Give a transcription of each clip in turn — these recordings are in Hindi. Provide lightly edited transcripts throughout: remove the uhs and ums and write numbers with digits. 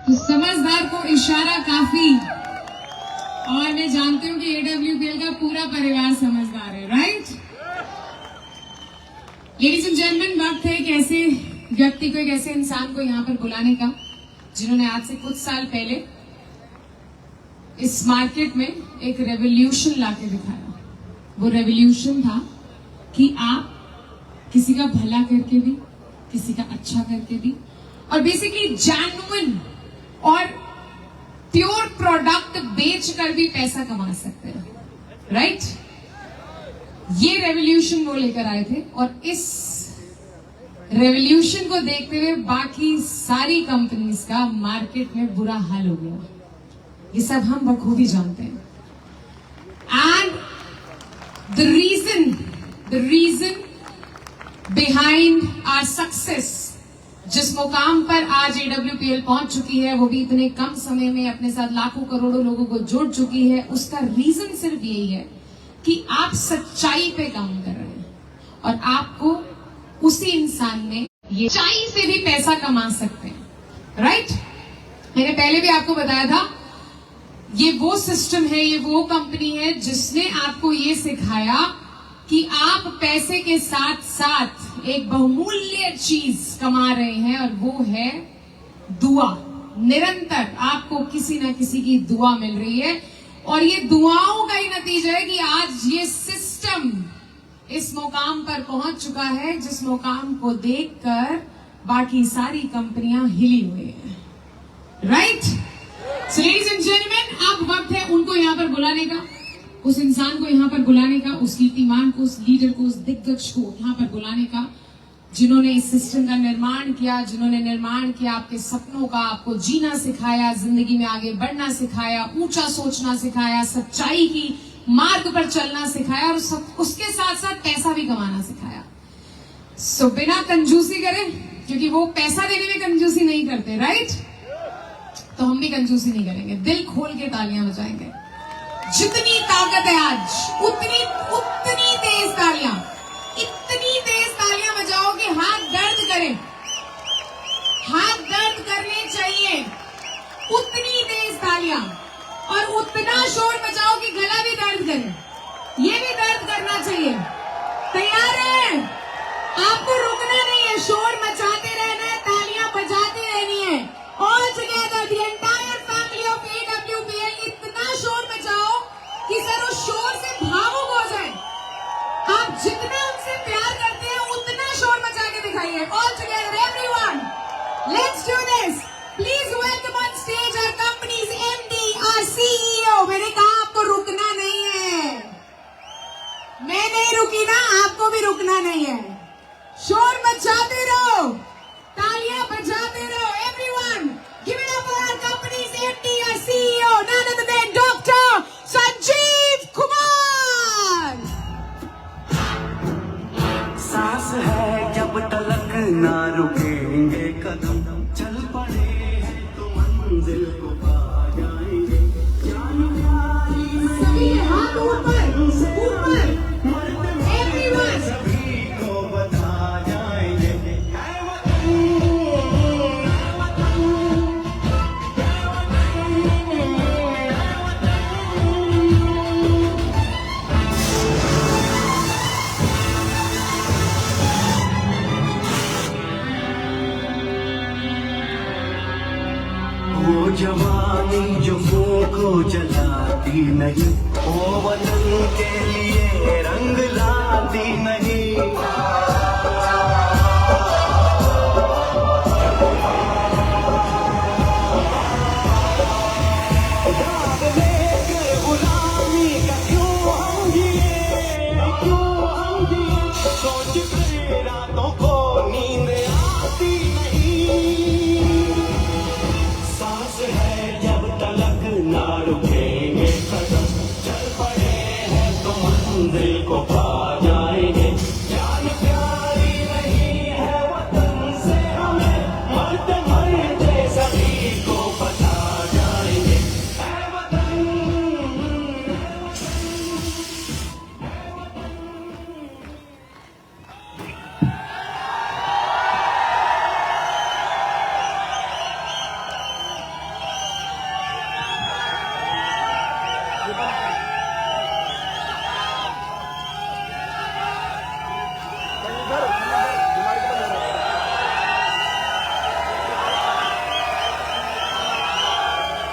तो समझदार को इशारा काफी, और मैं जानती हूँ कि AWPL का पूरा परिवार समझदार है, राइट? लेडीज एंड जेंटलमैन, वक्त है एक ऐसे व्यक्ति को, एक ऐसे इंसान को यहाँ पर बुलाने का जिन्होंने आज से कुछ साल पहले इस मार्केट में एक रेवोल्यूशन लाके दिखाया। वो रेवोल्यूशन था कि आप किसी का भला करके भी, किसी का अच्छा करके भी, और बेसिकली जेन्युइन और प्योर प्रोडक्ट बेचकर भी पैसा कमा सकते हैं, राइट? ये रेवोल्यूशन वो लेकर आए थे, और इस रेवोल्यूशन को देखते हुए बाकी सारी कंपनीज का मार्केट में बुरा हाल हो गया। ये सब हम बखूबी जानते हैं। And the reason behind our success, जिस मुकाम पर आज AWPL पहुंच चुकी है, वो भी इतने कम समय में अपने साथ लाखों करोड़ों लोगों को जोड़ चुकी है, उसका रीजन सिर्फ यही है कि आप सच्चाई पे काम कर रहे हैं, और आपको उसी इंसान में ये सच्चाई से भी पैसा कमा सकते हैं, राइट? मैंने पहले भी आपको बताया था, ये वो सिस्टम है, ये वो कंपनी है जिसने आपको ये सिखाया कि आप पैसे के साथ साथ एक बहुमूल्य चीज कमा रहे हैं, और वो है दुआ। निरंतर आपको किसी ना किसी की दुआ मिल रही है, और ये दुआओं का ही नतीजा है कि आज ये सिस्टम इस मुकाम पर पहुंच चुका है, जिस मुकाम को देखकर बाकी सारी कंपनियां हिली हुई हैं, right? So ladies and gentleman, अब वक्त है उनको यहाँ पर बुलाने का, उस इंसान को यहाँ पर बुलाने का, उस कीर्तिमान को, उस लीडर को, उस दिग्गज को यहाँ पर बुलाने का, जिन्होंने इस सिस्टम का निर्माण किया, जिन्होंने निर्माण किया आपके सपनों का, आपको जीना सिखाया, जिंदगी में आगे बढ़ना सिखाया, ऊंचा सोचना सिखाया, सच्चाई की मार्ग पर चलना सिखाया, और उसके साथ साथ पैसा भी कमाना सिखाया। सो बिना कंजूसी करें, क्योंकि वो पैसा देने में कंजूसी नहीं करते, राइट? तो हम भी कंजूसी नहीं करेंगे, दिल खोल के तालियां बजाएंगे। जितनी ताकत है आज, उतनी तेज तालियां, इतनी तेज तालियां बजाओ कि हाथ दर्द करें, हाथ दर्द करने चाहिए, उतनी तेज तालियां, और उतना शोर बजाओ कि गला भी दर्द करे, ये भी दर्द करना चाहिए। तैयार है? आपको रुकना नहीं है, शोर मचाते रहना है, तालियां बजाते रहनी है। All together the entire family of AWPL, इतना शोर मचाओ कि सर उस शोर से भावुक हो जाए। आप जितना उनसे प्यार करते हैं उतना शोर मचा के दिखाइए। All together everyone, let's do this. Please welcome on stage our company's MD, our CEO। मैंने कहा आपको रुकना नहीं है, मैं नहीं रुकी ना, आपको भी रुकना नहीं है। शोर मचाते रहो, तालियां बजाते रहो। Everyone, give it up for our company's MD, our CEO, none other than doctor Sanjeev Kumar. सांस है जब तलक ना रुकेंगे कदम, चल पड़े हैं तो मंजिल को पा जाएंगे। जान प्यारी में सभी हाथ ऊपर ऊपर, एवरीवन सभी को बता जाएंगे। वो जवानी जो को जलाती नहीं, वो वतन के लिए रंग लाती नहीं। दाग लेकर गुलामी का क्यों हम जिए, सोच कर रातों को नींद आती नहीं। सांस है जब तलक ना रुकेंगे कदम, चल पड़े हैं तो मंजिल को पा जाएंगे। जान प्यार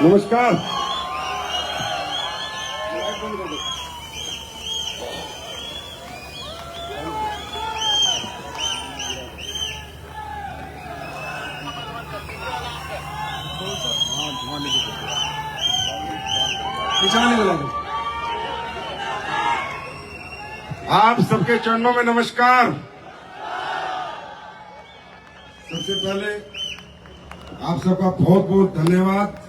नमस्कार। आप सबके चरणों में नमस्कार। सबसे पहले आप सबका बहुत बहुत धन्यवाद।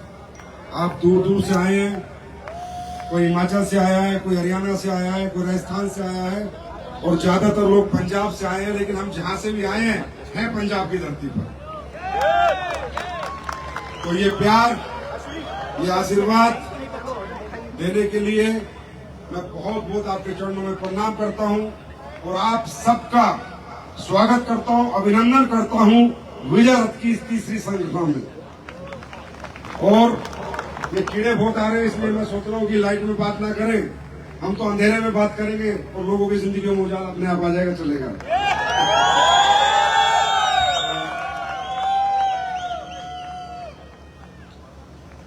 आप दूर दूर से आए हैं, कोई हिमाचल से आया है, कोई हरियाणा से आया है, कोई राजस्थान से आया है और ज्यादातर लोग पंजाब से आए हैं। लेकिन हम जहां से भी आए हैं पंजाब की धरती पर। तो ये प्यार, ये आशीर्वाद देने के लिए मैं बहुत बहुत आपके चरणों में प्रणाम करता हूं और आप सबका स्वागत करता हूं, अभिनंदन करता हूं विजय रथ की इस तीसरी संख्या में। और ये कीड़े बहुत आ रहे हैं, इसलिए मैं सोच रहा हूं कि लाइट में बात ना करें, हम तो अंधेरे में बात करेंगे और लोगों की जिंदगी में उजाला अपने आप आ जाएगा, चलेगा।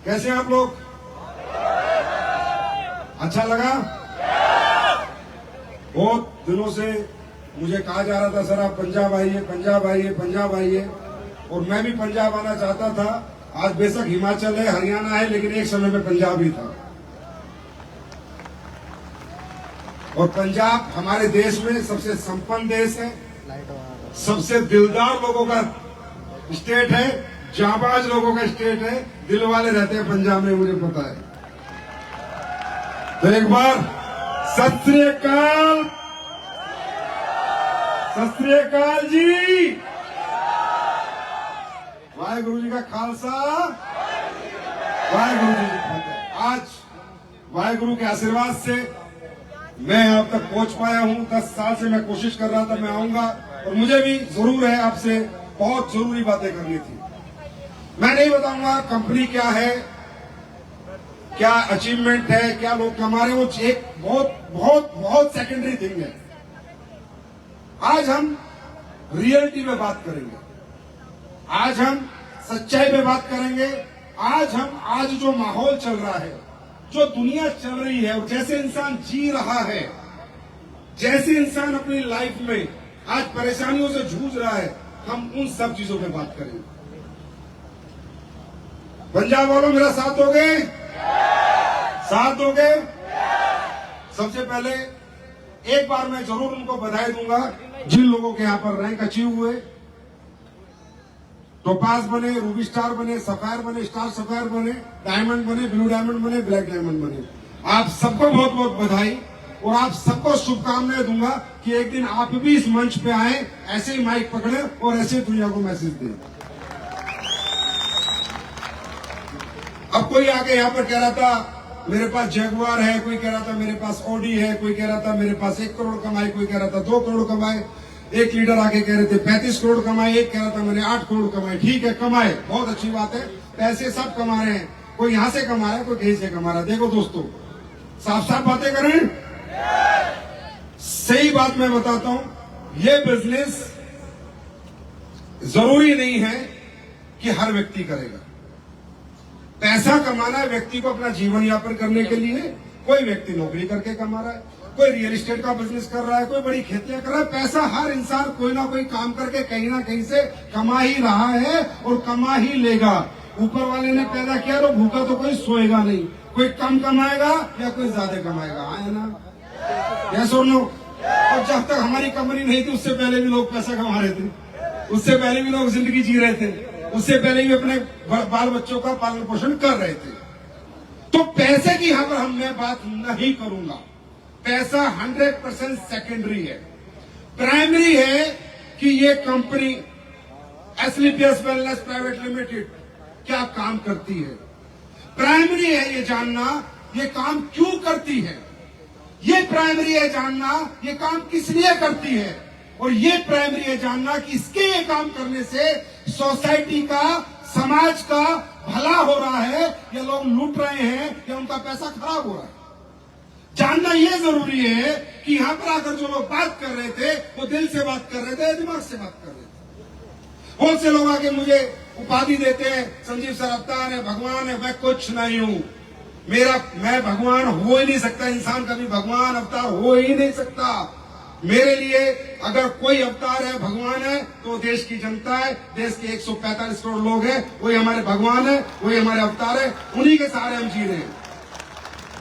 कैसे हैं आप लोग? अच्छा लगा? बहुत दिनों से मुझे कहा जा रहा था सर आप पंजाब आइए, पंजाब आइए, पंजाब आइए, और मैं भी पंजाब आना चाहता था। आज बेशक हिमाचल है, हरियाणा है, लेकिन एक समय में पंजाब ही था। और पंजाब हमारे देश में सबसे संपन्न देश है, सबसे दिलदार लोगों का स्टेट है, जाबाज लोगों का स्टेट है, दिल वाले रहते हैं पंजाब में, मुझे पता है। तो एक बार सत श्री अकाल, सत श्री अकाल जी। वाहेगुरु जी का खालसा, वाहेगुरु जी की फतेह। आज वाहेगुरु के आशीर्वाद से मैं अब तक पहुंच पाया हूं। 10 साल से मैं कोशिश कर रहा था मैं आऊंगा, और मुझे भी जरूर है आपसे बहुत जरूरी बातें करनी थी। मैं नहीं बताऊंगा कंपनी क्या है, क्या अचीवमेंट है, क्या लोग कमा रहे हैं, वो एक बहुत बहुत बहुत सेकेंडरी थिंग है। आज हम रियलिटी में बात करेंगे, आज हम सच्चाई पे बात करेंगे। आज जो माहौल चल रहा है, जो दुनिया चल रही है, और जैसे इंसान जी रहा है, जैसे इंसान अपनी लाइफ में आज परेशानियों से जूझ रहा है, हम उन सब चीजों पे बात करेंगे। पंजाब वालों मेरा साथ दोगे? साथ दोगे? सबसे पहले एक बार मैं जरूर उनको बधाई दूंगा जिन लोगों के यहाँ पर रैंक अचीव हुए, टोपाज बने, रूबी स्टार बने, सफायर बने, स्टार सफायर बने, डायमंड बने, ब्लू डायमंड बने, ब्लैक डायमंड बने। आप सबको बहुत बहुत बधाई, और आप सबको शुभकामनाएं दूंगा कि एक दिन आप भी इस मंच पे आए, ऐसे ही माइक पकड़े और ऐसे दुनिया को मैसेज दें। अब कोई आके यहाँ पर कह रहा था मेरे पास जगुआर है, कोई कह रहा था मेरे पास ऑडी है, कोई कह रहा था मेरे पास 1 करोड़ कमाए, कोई कह रहा था 2 करोड़ कमाए, एक लीडर आके कह रहे थे 35 करोड़ कमाए, एक कह रहा था मैंने 8 करोड़ कमाए। ठीक है, कमाए, बहुत अच्छी बात है, पैसे सब कमा रहे हैं, कोई यहां से कमा रहा है, कोई कहीं से कमा रहा है। देखो दोस्तों, साफ साफ बातें करें, सही बात मैं बताता हूं, ये बिजनेस जरूरी नहीं है कि हर व्यक्ति करेगा। पैसा कमाना है व्यक्ति को अपना जीवन यापन करने के लिए। कोई व्यक्ति नौकरी करके कमा रहा है, कोई रियल एस्टेट का बिजनेस कर रहा है, कोई बड़ी खेतियां कर रहा है। पैसा हर इंसान कोई ना कोई काम करके कहीं ना कहीं से कमा ही रहा है और कमा ही लेगा। ऊपर वाले ने पैदा किया तो भूखा तो कोई सोएगा नहीं, कोई कम कमाएगा या कोई ज्यादा कमाएगा, है ना? यस और नो? और जब तक हमारी कंपनी नहीं थी उससे पहले भी लोग पैसा कमा रहे थे, उससे पहले भी लोग जिंदगी जी रहे थे, उससे पहले भी अपने बाल बच्चों का पालन पोषण कर रहे थे। तो पैसे की यहां पर मैं बात नहीं करूंगा। पैसा 100% सेकेंडरी है। प्राइमरी है कि ये कंपनी एसलीपीएस वेलनेस प्राइवेट लिमिटेड क्या काम करती है। प्राइमरी है ये जानना ये काम क्यों करती है। ये प्राइमरी है जानना ये काम किस लिए करती है। और ये प्राइमरी है जानना कि इसके ये काम करने से सोसाइटी का, समाज का भला हो रहा है या लोग लूट रहे हैं या उनका पैसा खराब हो रहा है। जानना ये जरूरी है कि यहां पर आकर जो लोग बात कर रहे थे वो दिल से बात कर रहे थे, दिमाग से बात कर रहे थे। बहुत से लोग आके मुझे उपाधि देते हैं, संजीव सर अवतार है, भगवान है। मैं कुछ नहीं हूं। मैं भगवान हो ही नहीं सकता। इंसान कभी भगवान अवतार हो ही नहीं सकता। मेरे लिए अगर कोई अवतार है, भगवान है, तो देश की जनता है। देश के 145 करोड़ लोग हैं, वही हमारे भगवान है, वही हमारे अवतार है। उन्हीं के सहारे हम जी रहे हैं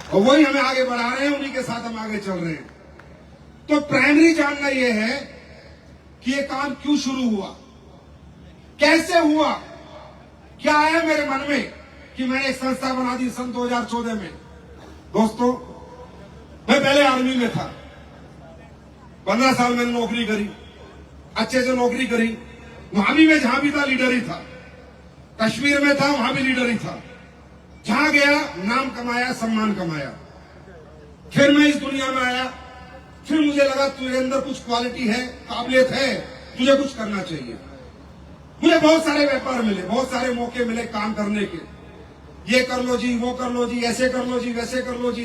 और वही हमें आगे बढ़ा रहे हैं, उन्हीं के साथ हम आगे चल रहे हैं। तो प्राइमरी जानना यह है कि ये काम क्यों शुरू हुआ, कैसे हुआ, क्या आया मेरे मन में कि मैंने एक संस्था बना दी सन 2014 में। दोस्तों, मैं पहले आर्मी में था, 15 साल मैंने नौकरी करी, अच्छे से नौकरी करी। वहां भी मैं जहां भी था लीडर ही था। कश्मीर में था, वहां भी लीडर ही था। जहां गया नाम कमाया, सम्मान कमाया। फिर मैं इस दुनिया में आया, फिर मुझे लगा तुझे अंदर कुछ क्वालिटी है, काबिलियत है, तुझे कुछ करना चाहिए। मुझे बहुत सारे व्यापार मिले, बहुत सारे मौके मिले काम करने के। ये कर लो जी, वो कर लो जी, ऐसे कर लो जी, वैसे कर लो जी,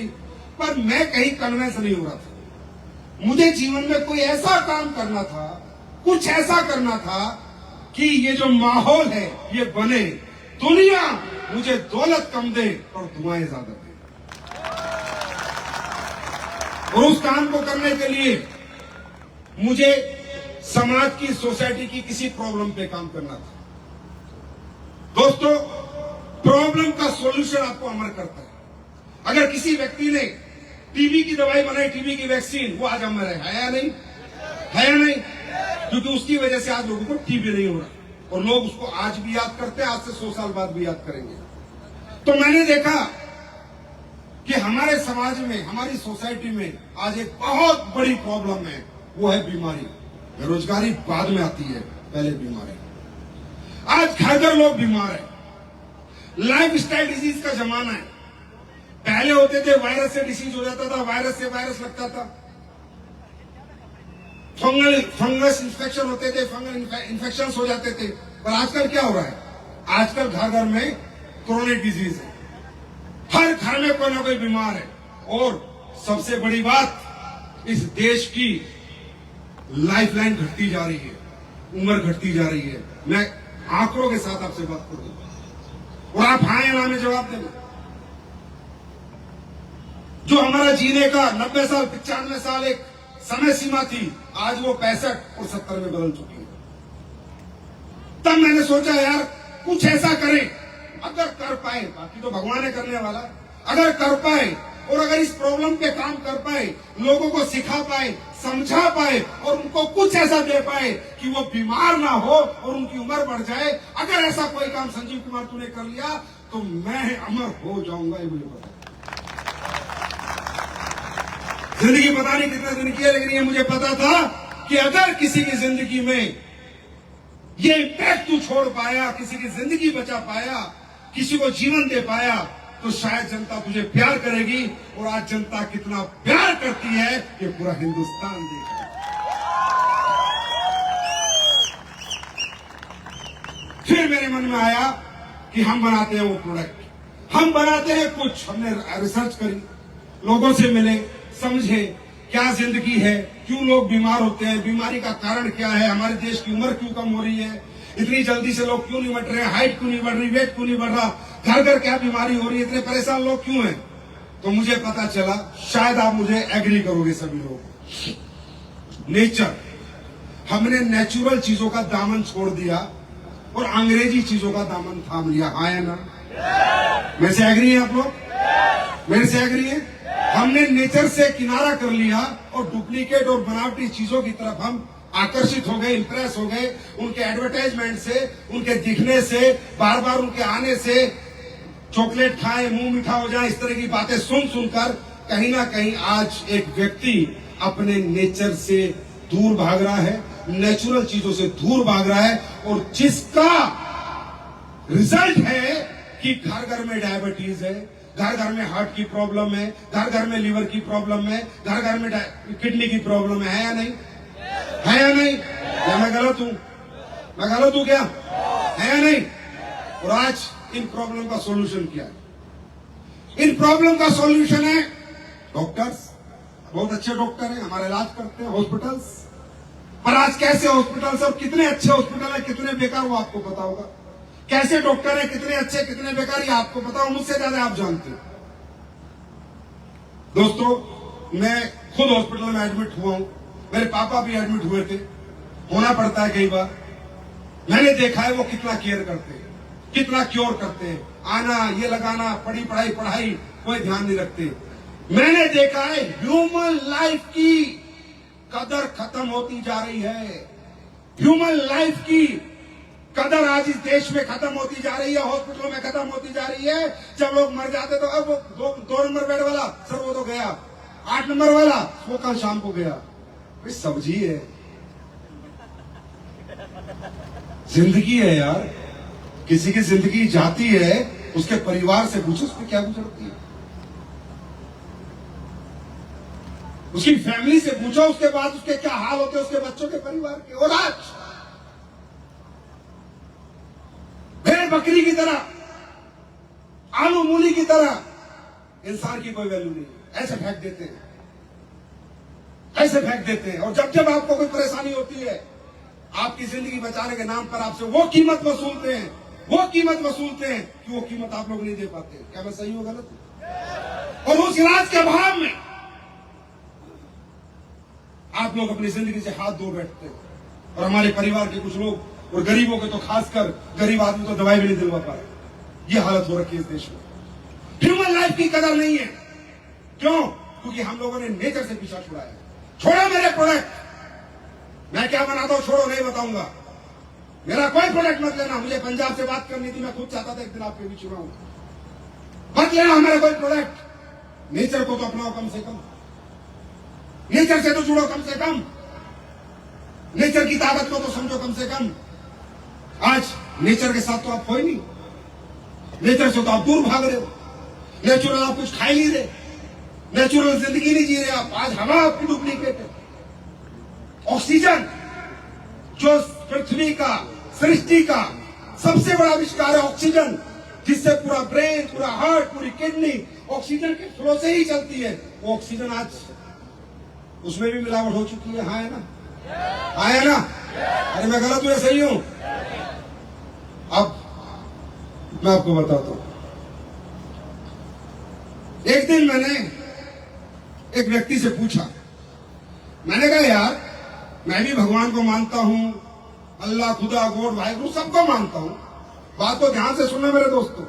पर मैं कहीं कन्विंस नहीं हो रहा था। मुझे जीवन में कोई ऐसा काम करना था, कुछ ऐसा करना था कि ये जो माहौल है ये बने। दुनिया मुझे दौलत कम दे और दुआएं ज्यादा दे। और उस काम को करने के लिए मुझे समाज की, सोसाइटी की किसी प्रॉब्लम पे काम करना था। दोस्तों, प्रॉब्लम का सॉल्यूशन आपको अमर करता है। अगर किसी व्यक्ति ने टीबी की दवाई बनाई, टीबी की वैक्सीन, वो आज अमर है या नहीं? है या नहीं? क्योंकि उसकी वजह से आज लोगों को टीबी नहीं हो रहा और लोग उसको आज भी याद करते हैं, आज से 100 साल बाद भी याद करेंगे। तो मैंने देखा कि हमारे समाज में, हमारी सोसाइटी में आज एक बहुत बड़ी प्रॉब्लम है, वो है बीमारी। बेरोजगारी बाद में आती है, पहले बीमारी। आज घर घर लोग बीमार हैं। लाइफ स्टाइल डिजीज का जमाना है। पहले होते थे वायरस से डिसीज हो जाता था, वायरस से वायरस लगता था, फंगस इन्फेक्शन होते थे, फंगल इन्फेक्शन हो जाते थे। पर आजकल क्या हो रहा है? आजकल घर घर में क्रोनिक डिजीज है। हर घर में कोई ना कोई बीमार है। और सबसे बड़ी बात, इस देश की लाइफलाइन घटती जा रही है, उम्र घटती जा रही है। मैं आंकड़ों के साथ आपसे बात करूंगा और आप हाँ या ना में जवाब देना। जो हमारा जीने का 90 साल, 95 साल एक समय सीमा थी, आज वो 65 और 70 में बदल चुकी है। तब मैंने सोचा यार कुछ ऐसा करें, अगर कर पाए, बाकी तो भगवान है करने वाला, अगर कर पाए और अगर इस प्रॉब्लम पे काम कर पाए, लोगों को सिखा पाए, समझा पाए और उनको कुछ ऐसा दे पाए कि वो बीमार ना हो और उनकी उम्र बढ़ जाए। अगर ऐसा कोई काम संजीव कुमार तूने कर लिया तो मैं अमर हो जाऊंगा, ये मुझे पता। जिंदगी पता नहीं कितने दिन की है, लेकिन ये मुझे पता था कि अगर किसी की जिंदगी में ये इम्पैक्ट तू छोड़ पाया, किसी की जिंदगी बचा पाया, किसी को जीवन दे पाया, तो शायद जनता तुझे प्यार करेगी। और आज जनता कितना प्यार करती है ये पूरा हिंदुस्तान देख रहा है। फिर मेरे मन में आया कि हम बनाते हैं वो प्रोडक्ट, हम बनाते हैं कुछ। हमने रिसर्च करी, लोगों से मिले, समझे क्या जिंदगी है, क्यों लोग बीमार होते हैं, बीमारी का कारण क्या है, हमारे देश की उम्र क्यों कम हो रही है, इतनी जल्दी से लोग क्यों नहीं बढ़ रहे हैं, हाइट क्यों नहीं बढ़ रही, वेट क्यों नहीं बढ़ रहा, घर घर क्या बीमारी हो रही है, इतने परेशान लोग क्यों हैं। तो मुझे पता चला, शायद आप मुझे एग्री करोगे सभी लोग, नेचर। हमने नेचुरल चीजों का दामन छोड़ दिया और अंग्रेजी चीजों का दामन थाम लिया। हाँ या ना? मेरे से एग्री है आप लोग? मेरे से एग्री है? हमने नेचर से किनारा कर लिया और डुप्लीकेट और बनावटी चीजों की तरफ हम आकर्षित हो गए, इंप्रेस हो गए, उनके एडवर्टाइजमेंट से, उनके दिखने से, बार बार उनके आने से, चॉकलेट खाए मुंह मीठा हो जाए, इस तरह की बातें सुन सुनकर कहीं ना कहीं आज एक व्यक्ति अपने नेचर से दूर भाग रहा है, नेचुरल चीजों से दूर भाग रहा है। और जिसका रिजल्ट है कि घर घर में डायबिटीज है, घर घर में हार्ट की प्रॉब्लम है, घर घर में लीवर की प्रॉब्लम है, घर घर में किडनी की प्रॉब्लम है या नहीं? है या नहीं? या मैं गलत हूं? मैं गलत हूं क्या? है या नहीं? और आज इन प्रॉब्लम का सॉल्यूशन क्या है? इन प्रॉब्लम का सॉल्यूशन है डॉक्टर्स। बहुत अच्छे डॉक्टर हैं, हमारा इलाज करते हैं, हॉस्पिटल्स। पर आज कैसे हॉस्पिटल्स और कितने अच्छे हॉस्पिटल है, कितने बेकार, वो आपको पता होगा। कैसे डॉक्टर है, कितने अच्छे कितने बेकार, ये आपको पता हो, मुझसे ज्यादा आप जानते हो। दोस्तों, मैं खुद हॉस्पिटल में एडमिट हुआ हूं, मेरे पापा भी एडमिट हुए थे, होना पड़ता है कई बार। मैंने देखा है वो कितना केयर करते हैं, कितना क्योर करते हैं, आना ये लगाना, पढ़ाई कोई ध्यान नहीं रखते। मैंने देखा है ह्यूमन लाइफ की कदर खत्म होती जा रही है, ह्यूमन लाइफ की कदर आज इस देश में खत्म होती जा रही है, हॉस्पिटलों में खत्म होती जा रही है। जब लोग मर जाते तो अब वो 2 नंबर बेड वाला सर वो तो गया, 8 नंबर वाला वो कल शाम को गया। भाई सब्जी है, जिंदगी है यार, किसी की जिंदगी जाती है, उसके परिवार से पूछो उसकी क्या गुजरती है, उसकी फैमिली से पूछो, उसके बाद उसके क्या हाल होते हैं, उसके बच्चों के परिवार के। और आज भेड़ बकरी की तरह, आलू मूली की तरह इंसान की कोई वैल्यू नहीं है, ऐसे फेंक देते हैं, ऐसे फेंक देते हैं। और जब जब आपको कोई परेशानी होती है, आपकी जिंदगी बचाने के नाम पर आपसे वो कीमत वसूलते हैं, वो कीमत वसूलते हैं कि वो कीमत आप लोग नहीं दे पाते। क्या मैं सही हूं गलत हूं? और उस इलाज के अभाव में आप लोग अपनी जिंदगी से हाथ धो बैठते हैं। और हमारे परिवार के कुछ लोग, और गरीबों के तो खासकर, गरीब आदमी तो दवाई भी नहीं दिलवा पाए, ये हालत हो रखी है इस देश में। ह्यूमन लाइफ की कदर नहीं है। क्यों? क्योंकि हम लोगों ने नेचर से पीछा छुड़ाया। छोड़ो मेरे प्रोडक्ट, मैं क्या बनाता हूं छोड़ो, नहीं बताऊंगा, मेरा कोई प्रोडक्ट मत लेना। मुझे पंजाब से बात करनी थी, मैं खुद चाहता था एक दिन आपके बीच में, मत लेना हमारा कोई प्रोडक्ट। नेचर को तो अपनाओ कम से कम, नेचर से तो जुड़ो कम से कम, नेचर की ताकत को तो समझो कम से कम। आज नेचर के साथ तो आप हो ही नहीं, नेचर से तो आप दूर भाग रहे हो, नेचुरल आप कुछ खा ही नहीं रहे, नेचुरल जिंदगी नहीं जी रहे आप। आज हवा आपकी डुप्लीकेट है। ऑक्सीजन जो पृथ्वी का, सृष्टि का सबसे बड़ा आविष्कार है, ऑक्सीजन, जिससे पूरा ब्रेन, पूरा हार्ट, पूरी किडनी ऑक्सीजन के फ्लो से ही चलती है। वो ऑक्सीजन आज उसमें भी मिलावट हो चुकी है। हाँ है ना, हाँ है ना? अरे मैं गलत हूं या सही हूं? अब मैं आपको बताता हूं। एक दिन मैंने एक व्यक्ति से पूछा, मैंने कहा यार मैं भी भगवान को मानता हूं, अल्लाह, खुदा, गॉड, वाहिगुरु सबको मानता हूं। बात को ध्यान से सुनना मेरे दोस्तों,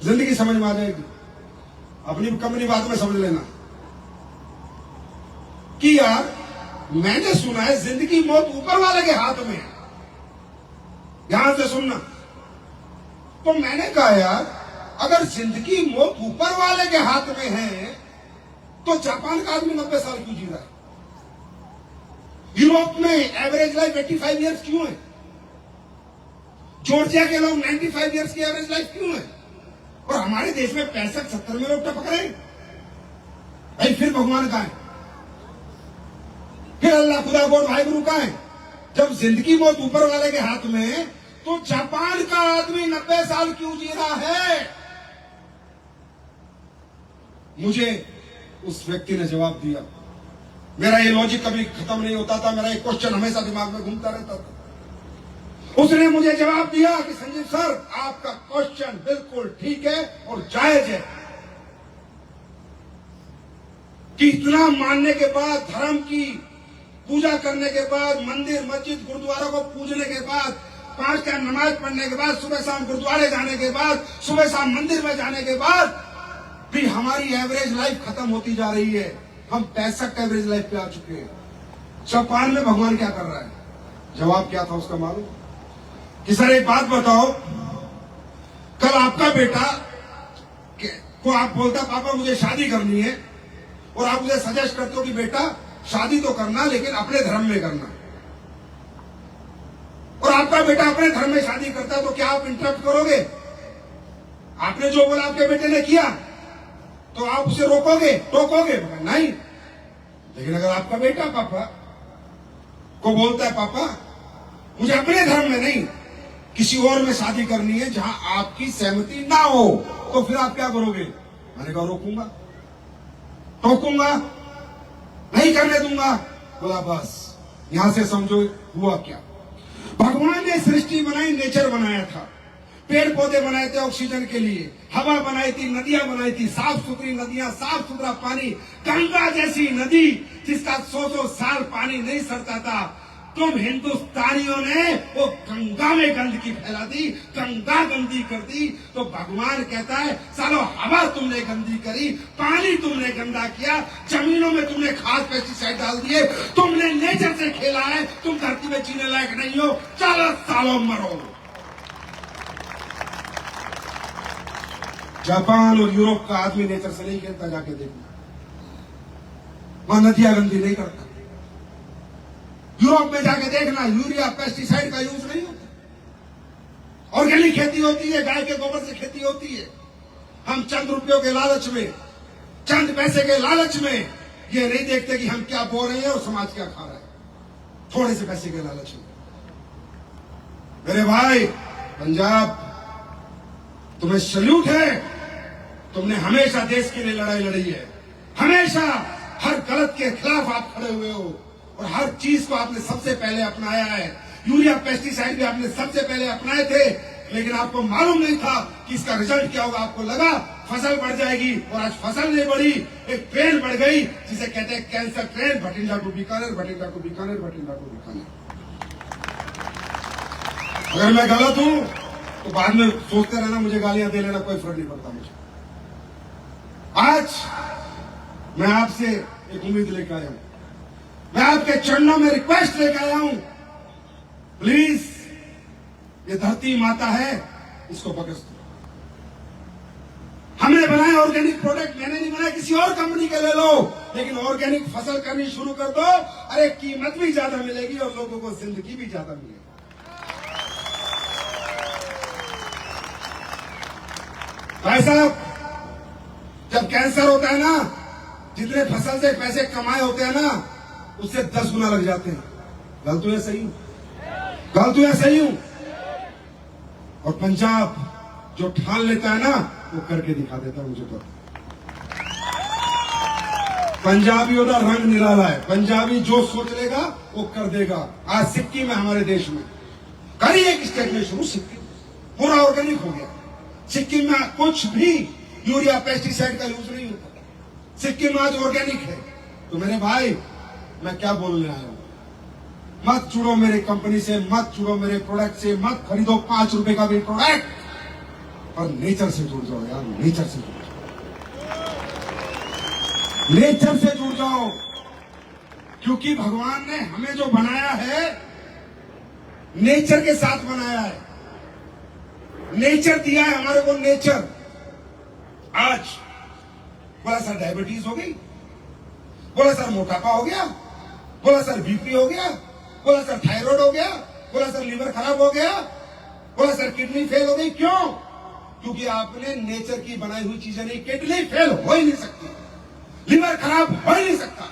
जिंदगी समझ में आ जाएगी। अपनी कंपनी बात में समझ लेना कि यार मैंने सुना है जिंदगी मौत ऊपर वाले के हाथ में है। ध्यान से सुनना। तो मैंने कहा यार अगर जिंदगी मौत ऊपर वाले के हाथ में है तो जापान का आदमी 90 साल क्यों जी रहा है? यूरोप में एवरेज लाइफ 85 इयर्स क्यों है? जॉर्जिया के लोग 95 इयर्स की एवरेज लाइफ क्यों है? और हमारे देश में 65-70 में लोग टपक रहे हैं। भाई फिर भगवान कहां है? फिर अल्लाह, खुदा, गॉड, वाहिगुरु कहां है? जब जिंदगी मौत ऊपर वाले के हाथ में है तो जापान का आदमी 90 साल क्यों जी रहा है? मुझे उस व्यक्ति ने जवाब दिया। मेरा ये लॉजिक कभी खत्म नहीं होता था, मेरा एक क्वेश्चन हमेशा दिमाग में घूमता रहता था। उसने मुझे जवाब दिया कि संजीव सर आपका क्वेश्चन बिल्कुल ठीक है और जायज है कि इतना मानने के बाद, धर्म की पूजा करने के बाद, मंदिर, मस्जिद, गुरुद्वारा को पूजने के बाद, 5 टाइम नमाज पढ़ने के बाद, सुबह शाम गुरुद्वारे जाने के बाद, सुबह शाम मंदिर में जाने के बाद भी हमारी एवरेज लाइफ खत्म होती जा रही है। हम 65 एवरेज लाइफ पे आ चुके हैं। जापान में भगवान क्या कर रहा है? जवाब क्या था उसका मालूम? कि सर एक बात बताओ, कल आपका बेटा को आप बोलता पापा मुझे शादी करनी है, और आप मुझे सजेस्ट करते हो कि बेटा शादी तो करना लेकिन अपने धर्म में करना, और आपका बेटा अपने धर्म में शादी करता है, तो क्या आप इंटरप्ट करोगे? आपने जो बोला आपके बेटे ने किया तो आप उसे रोकोगे, टोकोगे? नहीं। लेकिन अगर आपका बेटा पापा को बोलता है पापा मुझे अपने धर्म में नहीं किसी और में शादी करनी है जहां आपकी सहमति ना हो, तो फिर आप क्या करोगे? मैंने कहा रोकूंगा, टोकूंगा, नहीं करने दूंगा। बोला बस यहां से समझो हुआ क्या। भगवान ने सृष्टि बनाई, नेचर बनाया था, पेड़ पौधे बनाए थे ऑक्सीजन के लिए, हवा बनाई थी, नदियां बनाई थी, साफ सुथरी नदियां, साफ सुथरा पानी, गंगा जैसी नदी जिसका 100 साल पानी नहीं सड़ता था। तुम हिंदुस्तानियों ने वो गंगा में गंदगी फैला दी, गंगा गंदी कर दी। तो भगवान कहता है सालो हवा तुमने गंदी करी, पानी तुमने गंदा किया, जमीनों में तुमने खाद पेस्टिसाइड डाल दिए, तुमने नेचर से खेला है, तुम धरती में जीने लायक नहीं हो, चलो सालो मरो। जापान और यूरोप का आदमी नेचर से नहीं खेलता, जाके देखना, वहां नदियां गंदी नहीं करता। यूरोप में जाके देखना, यूरिया पेस्टिसाइड का यूज नहीं होता, ऑर्गेनिक खेती होती है, गाय के गोबर से खेती होती है। हम चंद रुपयों के लालच में, चंद पैसे के लालच में ये नहीं देखते कि हम क्या बो रहे हैं और समाज क्या खा रहा है, थोड़े से पैसे के लालच में। मेरे भाई पंजाब, तुम्हें सल्यूट है, तुमने हमेशा देश के लिए लड़ाई लड़ी है, हमेशा हर गलत के खिलाफ आप खड़े हुए हो और हर चीज को आपने सबसे पहले अपनाया है। यूरिया पेस्टिसाइड भी आपने सबसे पहले अपनाए थे, लेकिन आपको मालूम नहीं था कि इसका रिजल्ट क्या होगा। आपको लगा फसल बढ़ जाएगी, और आज फसल नहीं बढ़ी, एक ट्रेन बढ़ गई जिसे कहते हैं cancer train, Bathinda to Bikaner, Bathinda to Bikaner, Bathinda to Bikaner. अगर मैं गलत हूं तो बाद में सोचते रहना, मुझे गालियां दे लेना, कोई फर्क नहीं पड़ता मुझे। आज मैं आपसे एक उम्मीद लेकर आया हूं, मैं आपके चरणों में रिक्वेस्ट लेकर आया हूं, प्लीज ये धरती माता है, इसको बख्श दो। हमने बनाए ऑर्गेनिक प्रोडक्ट, मैंने नहीं बनाया, किसी और कंपनी के ले लो, लेकिन ऑर्गेनिक फसल करनी शुरू कर दो। अरे कीमत भी ज्यादा मिलेगी और लोगों को जिंदगी भी ज्यादा मिलेगी। भाई साहब, जब कैंसर होता है ना, जितने फसल से पैसे कमाए होते हैं ना, उससे 10 गुना लग जाते हैं। गलत हूं या सही हूं? गलत हूं या सही हूं? और पंजाब जो ठान लेता है ना, वो करके दिखा देता है मुझे। तो पंजाबियों का रंग निराला है, पंजाबी जो सोच लेगा वो कर देगा। आज सिक्किम है हमारे देश में, करी एक स्टेट में शुरू, सिक्किम पूरा ऑर्गेनिक हो गया। सिक्किम में कुछ भी यूरिया पेस्टिसाइड का यूज नहीं होता, सिक्किम आज ऑर्गेनिक है। तो मेरे भाई, मैं क्या बोलने आया हूं, मत जुड़ो मेरे कंपनी से, मत जुड़ो मेरे प्रोडक्ट से, मत खरीदो 5 रुपए का भी प्रोडक्ट, और नेचर से जुड़ जाओ यार, नेचर से जुड़ जाओ, नेचर से जुड़ जाओ। क्योंकि भगवान ने हमें जो बनाया है, नेचर के साथ बनाया है, नेचर दिया है हमारे को, नेचर। आज बोला सर डायबिटीज हो गई, बोला सर मोटापा हो गया, बोला सर बीपी हो गया, बोला सर थायराइड हो गया, बोला सर लीवर खराब हो गया, बोला सर किडनी फेल हो गई। क्यों? क्योंकि आपने नेचर की बनाई हुई चीजें नहीं। किडनी फेल हो ही नहीं सकती, लीवर खराब हो ही नहीं सकता,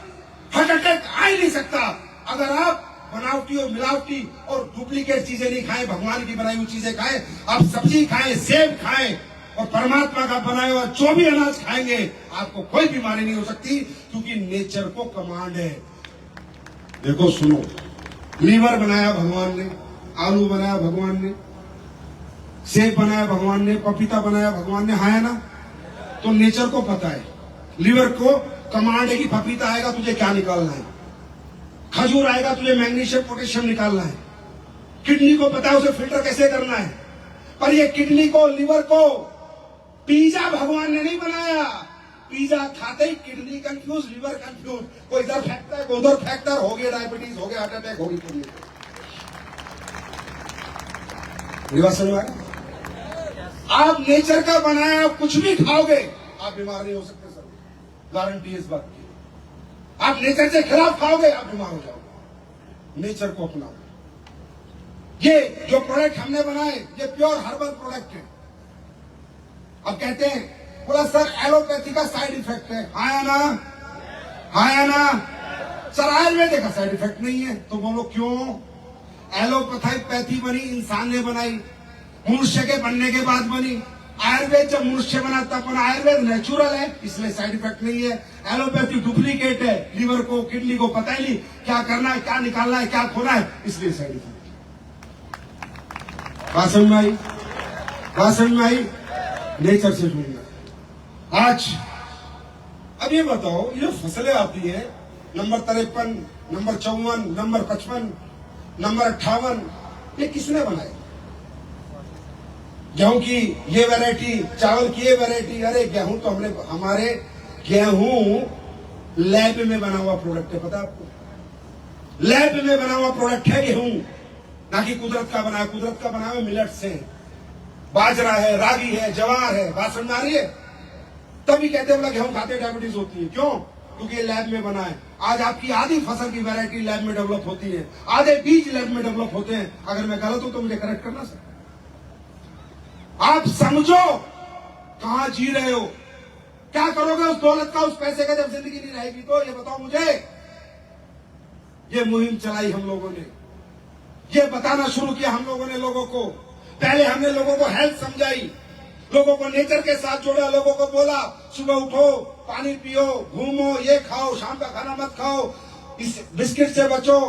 हार्ट अटैक आ ही नहीं सकता अगर आप बनावटी और मिलावटी और डुप्लीकेट चीजें नहीं खाएं, भगवान की बनाई हुई चीजें खाएं। आप सब्जी खाएं, सेब खाएं, और परमात्मा का बनाया हुआ जो भी अनाज खाएंगे, आपको कोई बीमारी नहीं हो सकती, क्योंकि नेचर को कमांड है। देखो सुनो, लीवर बनाया भगवान ने, आलू बनाया भगवान ने, सेब बनाया भगवान ने, पपीता बनाया भगवान ने, है ना? तो नेचर को पता है, लीवर को कमांड है कि पपीता आएगा तुझे क्या निकालना है, खजूर आएगा तुझे मैग्नीशियम पोटेशियम निकालना है, किडनी को पता है उसे फिल्टर कैसे करना है। पर ये किडनी को, लीवर को, पिज्जा भगवान ने नहीं बनाया। पिज्जा खाते ही किडनी कंफ्यूज, लीवर कंफ्यूज, कोई इधर फेंकता है, कोई उधर फेंकता है, हो गया डायबिटीज, हो गया हार्ट अटैक, हो गई किडनी। लीवर समझ आया? आप नेचर का बनाया कुछ भी खाओगे, आप बीमार नहीं हो सकते सर, गारंटी इस बात की। आप नेचर के खिलाफ खाओगे, आप बीमार हो जाओगे। नेचर को अपनाओ। ये जो प्रोडक्ट हमने बनाए, ये प्योर हर्बल प्रोडक्ट है। अब कहते हैं, बोला सर एलोपैथी का साइड इफेक्ट है, आया ना, आया ना? सर आयुर्वेद का साइड इफेक्ट नहीं है। तो बोलो क्यों? एलोपैथी बनी इंसान ने बनाई, मनुष्य के बनने के बाद बनी। आयुर्वेद जब मनुष्य बना तब बना। आयुर्वेद नेचुरल है, इसलिए साइड इफेक्ट नहीं है। एलोपैथी डुप्लीकेट है, लीवर को, किडनी को पता ही नहीं क्या करना है, क्या निकालना है, क्या खोना है, इसलिए साइड इफेक्ट। बात समझ में आई? बात समझ में आई? नेचर से जुड़ना। आज अब ये बताओ, ये फसलें आती है नंबर 53, नंबर 54, नंबर 55, नंबर 58, ये किसने बनाए? गेहूं की ये वैरायटी, चावल की ये वैरायटी। अरे गेहूं तो हमारे गेहूं लैब में बना हुआ प्रोडक्ट है, पता है आपको? लैब में बना हुआ प्रोडक्ट है गेहूं, ना कि कुदरत का बना है। कुदरत का बना हुआ मिलेट से, बाजरा है, रागी है, जवार है। बात समझ आ रही है? तभी कहते हैं बोला गेहूं खाते डायबिटीज होती है। क्यों? क्योंकि ये लैब में बना है। आज आपकी आधी फसल की वैरायटी लैब में डेवलप होती है, आधे बीज लैब में डेवलप होते हैं। अगर मैं गलत हूं तो मुझे करेक्ट करना सर। आप समझो कहां जी रहे हो, क्या करोगे उस दौलत का, उस पैसे का जब जिंदगी नहीं रहेगी तो? ये बताओ मुझे। ये मुहिम चलाई हम लोगों ने, ये बताना शुरू किया हम लोगों ने लोगों को। पहले हमने लोगों को हेल्थ समझाई, लोगों को नेचर के साथ जोड़ा, लोगों को बोला सुबह उठो, पानी पियो, घूमो, ये खाओ, शाम का खाना मत खाओ, इस बिस्किट से बचो,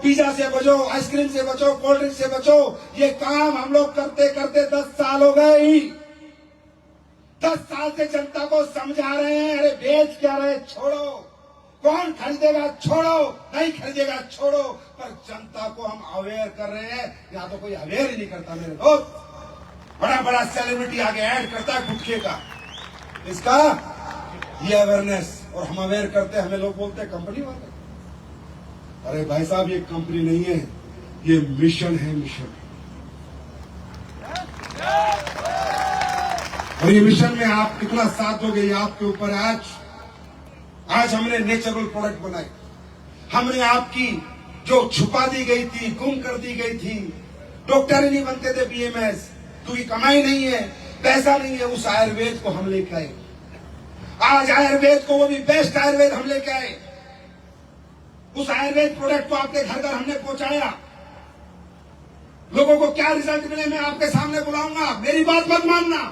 पिज्जा से बचो, आइसक्रीम से बचो, कोल्ड ड्रिंक से बचो। ये काम हम लोग करते करते 10 साल हो गए। 10 साल से जनता को समझा रहे हैं, अरे बेच क्या रहे, छोड़ो, कौन खरीदेगा छोड़ो, नहीं खरीदेगा छोड़ो। पर जनता को हम अवेयर कर रहे हैं, या तो कोई अवेयर ही नहीं करता मेरे दोस्त। बड़ा बड़ा सेलिब्रिटी आगे ऐड करता है गुटखे का, इसका ये अवेयरनेस, और हम अवेयर करते हैं, हमें लोग बोलते हैं कंपनी वाले। अरे भाई साहब, ये कंपनी नहीं है, ये मिशन है, मिशन। और ये मिशन में आप कितना साथ दोगे ये आपके ऊपर है। आज हमने नेचुरल प्रोडक्ट बनाए, हमने आपकी जो छुपा दी गई थी, गुम कर दी गई थी, डॉक्टर ही नहीं बनते थे बीएमएस, क्योंकि कमाई नहीं है, पैसा नहीं है, उस आयुर्वेद को हम लेकर आए। आज आयुर्वेद को, वो भी बेस्ट आयुर्वेद हम लेकर आए। उस आयुर्वेद प्रोडक्ट को आपके घर घर हमने पहुंचाया। लोगों को क्या रिजल्ट मिले मैं आपके सामने बुलाऊंगा, मेरी बात मत मानना,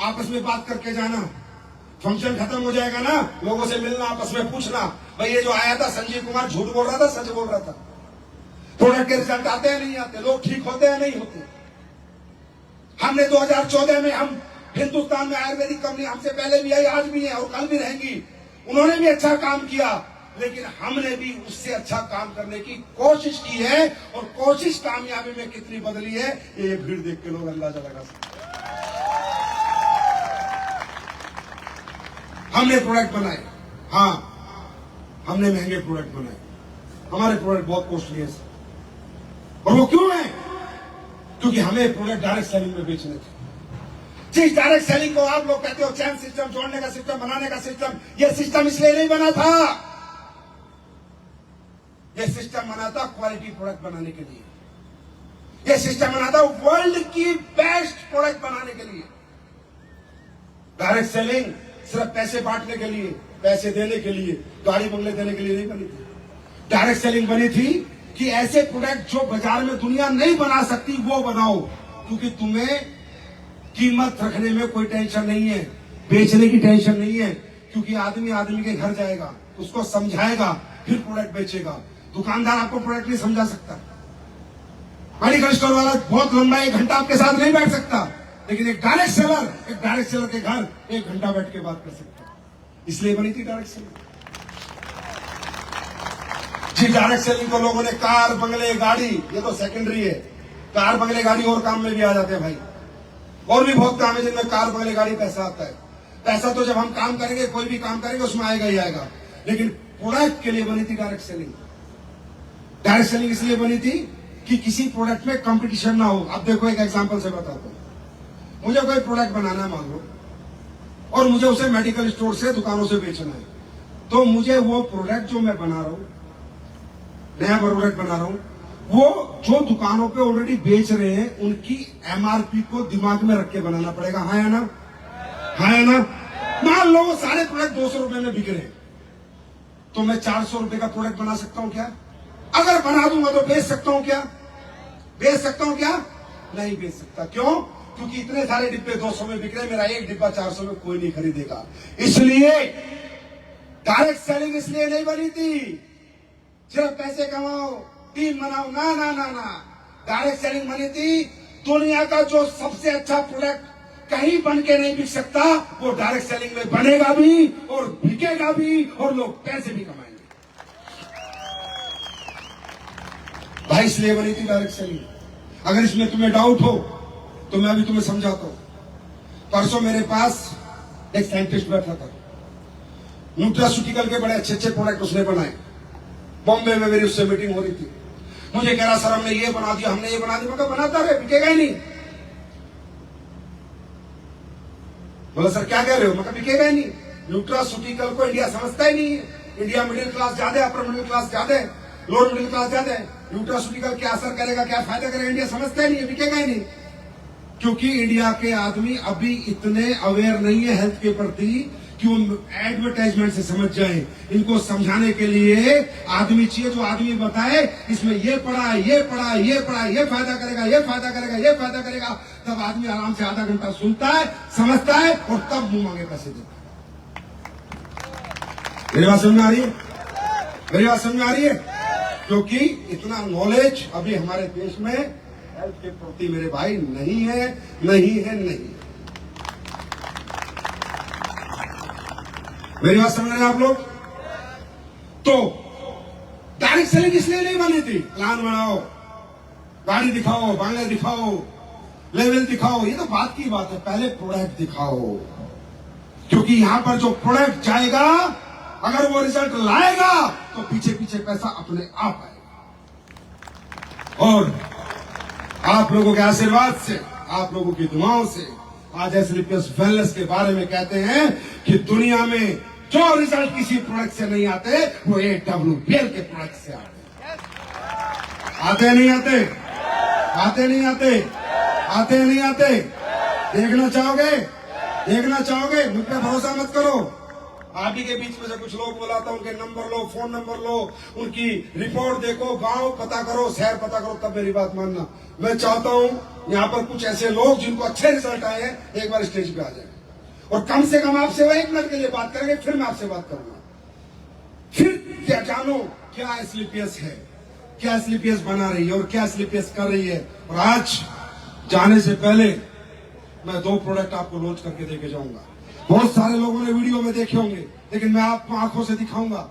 आपस में बात करके जाना। फंक्शन खत्म हो जाएगा ना, लोगों से मिलना, आपस में पूछना, भाई ये जो आया था संजीव कुमार झूठ बोल रहा था, सच बोल रहा था। प्रोडक्ट के रिजल्ट आते हैं नहीं आते, लोग ठीक होते हैं नहीं होते। हमने 2014 में, हम हिंदुस्तान में आयुर्वेदिक कंपनी हमसे पहले भी आई, आज भी है और कल भी रहेंगी, उन्होंने भी अच्छा काम किया, लेकिन हमने भी उससे अच्छा काम करने की कोशिश की है। और कोशिश कामयाबी में कितनी बदली है, ये भीड़ देख के लोग अंदाजा लगा सकते। हमने प्रोडक्ट बनाए, हाँ हमने महंगे प्रोडक्ट बनाए, हमारे प्रोडक्ट बहुत कॉस्टली है और वो क्यों है? क्योंकि हमें प्रोडक्ट डायरेक्ट सेलिंग में बेचने थे। जिस डायरेक्ट सेलिंग को आप लोग कहते हो चैन सिस्टम, जोड़ने का सिस्टम, बनाने का सिस्टम, ये सिस्टम इसलिए नहीं बना था, ये सिस्टम बना था क्वालिटी प्रोडक्ट बनाने के लिए। ये सिस्टम बना था वर्ल्ड की बेस्ट प्रोडक्ट बनाने के लिए। डायरेक्ट सेलिंग सिर्फ पैसे बांटने के लिए, पैसे देने के लिए, गाड़ी बंगले देने के लिए नहीं बनी थी। डायरेक्ट सेलिंग बनी थी कि ऐसे प्रोडक्ट जो बाजार में दुनिया नहीं बना सकती वो बनाओ, क्योंकि तुम्हें कीमत रखने में कोई टेंशन नहीं है, बेचने की टेंशन नहीं है, क्योंकि आदमी आदमी के घर जाएगा, उसको समझाएगा, फिर प्रोडक्ट बेचेगा। दुकानदार आपको प्रोडक्ट नहीं समझा सकता, मेडिकल स्टोर वाला बहुत लंबा 1 घंटा आपके साथ नहीं बैठ सकता, लेकिन एक डायरेक्ट सेलर के घर 1 घंटा बैठ के बात कर सकता है। इसलिए बनी थी डायरेक्ट सेलिंग। जी डायरेक्ट सेलिंग को लोगों ने कार बंगले गाड़ी, ये तो सेकेंडरी है, कार बंगले गाड़ी और काम में भी आ जाते हैं भाई, और भी बहुत काम है जिनमें कार बंगले गाड़ी पैसा आता है। पैसा तो जब हम काम करेंगे, कोई भी काम करेंगे उसमें आएगा ही आएगा, लेकिन प्रोडक्ट के लिए बनी थी डायरेक्ट सेलिंग। डायरेक्ट सेलिंग इसलिए बनी थी कि किसी प्रोडक्ट में कंपटीशन ना हो। अब देखो एक एग्जांपल से बताता हूं, मुझे कोई प्रोडक्ट बनाना है मान लो, और मुझे उसे मेडिकल स्टोर से, दुकानों से बेचना है, तो मुझे वो प्रोडक्ट जो मैं बना रहा हूं, नया प्रोडक्ट बना रहा हूं, वो जो दुकानों पे ऑलरेडी बेच रहे हैं उनकी एमआरपी को दिमाग में रख के बनाना पड़ेगा। हाँ या ना? हाँ या ना? मान लो वो सारे प्रोडक्ट 200 रुपए में बिक रहे हैं, तो मैं 400 रुपए का प्रोडक्ट बना सकता हूं क्या? अगर बना दूंगा तो बेच सकता हूं क्या? बेच सकता हूं क्या? नहीं बेच सकता। क्यों? क्योंकि इतने सारे डिब्बे 200 में बिक रहे, मेरा एक डिब्बा 400 में कोई नहीं खरीदेगा। इसलिए डायरेक्ट सेलिंग इसलिए नहीं बनी थी सिर्फ पैसे कमाओ, टीम बनाओ, ना ना ना ना। डायरेक्ट सेलिंग बनी थी दुनिया का जो सबसे अच्छा प्रोडक्ट कहीं बन के नहीं बिक सकता, वो डायरेक्ट सेलिंग में बनेगा भी और बिकेगा भी और लोग पैसे भी कमाएंगे। भाई इसलिए बनी थी डायरेक्ट सेलिंग। अगर इसमें तुम्हें डाउट हो तो मैं अभी तुम्हें समझाता हूं। परसों मेरे पास एक साइंटिस्ट बैठा था, न्यूट्रास्यूटिकल के बड़े अच्छे अच्छे प्रोडक्ट उसने बनाए। बॉम्बे में मेरी उससे मीटिंग हो रही थी। मुझे कह रहा सर हमने ये बना दिया, हमने ये बना दिया। मैं कहा बनाता रहे, बिकेगा ही नहीं। बोला सर क्या कह रहे हो? मैं कहा बिकेगा ही नहीं। न्यूट्रास्यूटिकल को इंडिया समझता ही नहीं है। इंडिया मिडिल क्लास ज्यादा है, अपर मिडिल क्लास ज्यादा है, लोअर मिडिल क्लास ज्यादा है। न्यूट्रास्यूटिकल क्या असर करेगा, क्या फायदा करेगा, इंडिया समझता ही नहीं है, बिकेगा ही नहीं। क्योंकि इंडिया के आदमी अभी इतने अवेयर नहीं है हेल्थ के प्रति कि वो एडवर्टाइजमेंट से समझ जाए। इनको समझाने के लिए आदमी चाहिए जो आदमी बताए इसमें ये पड़ा है, ये पड़ा है, ये पड़ा है, ये फायदा करेगा, ये फायदा करेगा, ये फायदा करेगा। तब आदमी आराम से आधा घंटा सुनता है, समझता है और तब मुंह मांगे पैसे देता है। मेरी बात समझ में आ रही है? मेरी बात समझ में आ रही है? क्योंकि इतना नॉलेज अभी हमारे देश में हेल्थ के प्रति मेरे भाई नहीं है, नहीं है, नहीं। मेरी बात समझ रहे हैं आप लोग? तो डायरेक्ट सेलिंग इसलिए नहीं बनी थी। प्लान बनाओ, गाड़ी दिखाओ, बंगले दिखाओ, लेवल दिखाओ, ये तो बात की बात है। पहले प्रोडक्ट दिखाओ, क्योंकि यहां पर जो प्रोडक्ट जाएगा अगर वो रिजल्ट लाएगा तो पीछे पीछे पैसा अपने आप आएगा। और आप लोगों के आशीर्वाद से, आप लोगों की दुआओं से आज एसलीपीएस वेलनेस के बारे में कहते हैं कि दुनिया में जो रिजल्ट किसी प्रोडक्ट से नहीं आते वो AWBL के प्रोडक्ट से आते नहीं आते, आते नहीं आते, आते नहीं आते। देखना चाहोगे, देखना चाहोगे? मुझ पर भरोसा मत करो। आप ही के बीच में से कुछ लोग बुलाता, उनके नंबर लो, फोन नंबर लो, उनकी रिपोर्ट देखो, गांव पता करो, शहर पता करो, तब मेरी बात मानना। मैं चाहता हूं यहाँ पर कुछ ऐसे लोग जिनको अच्छे रिजल्ट आए हैं एक बार स्टेज पे आ जाए और कम से कम आपसे वो 1 मिनट के लिए बात करेंगे, फिर मैं आपसे बात करूंगा। फिर क्या जानो क्या एसलीपीएस है, क्या एसलीपीएस बना रही है और क्या एसलीपीएस कर रही है। और आज जाने से पहले मैं 2 प्रोडक्ट आपको लॉन्च करके देके जाऊंगा। बहुत सारे लोगों ने वीडियो में देखे होंगे, लेकिन मैं आपको आंखों से दिखाऊंगा,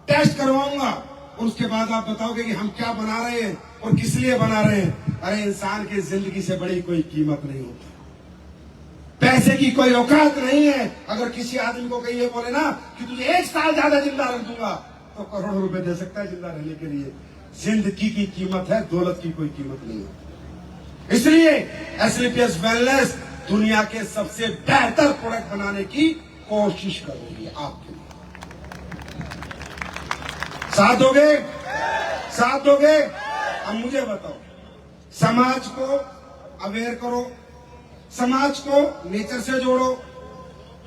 टेस्ट करवाऊंगा और उसके बाद आप बताओगे कि हम क्या बना रहे हैं और किस लिए बना रहे हैं। अरे इंसान की जिंदगी से बड़ी कोई कीमत नहीं होती, पैसे की कोई औकात नहीं है। अगर किसी आदमी को कहीं ये बोले ना कि तुझे 1 साल ज्यादा जिंदा रख दूंगा तो करोड़ों रुपए दे सकता है जिंदा रहने के लिए। जिंदगी की कीमत है, दौलत की कोई कीमत नहीं होती। इसलिए एसलीपीएस वेलनेस दुनिया के सबसे बेहतर प्रोडक्ट बनाने की कोशिश कर रही है आपके लिए। साथ दोगे? साथ दोगे? अब मुझे बताओ, समाज को अवेयर करो, समाज को नेचर से जोड़ो,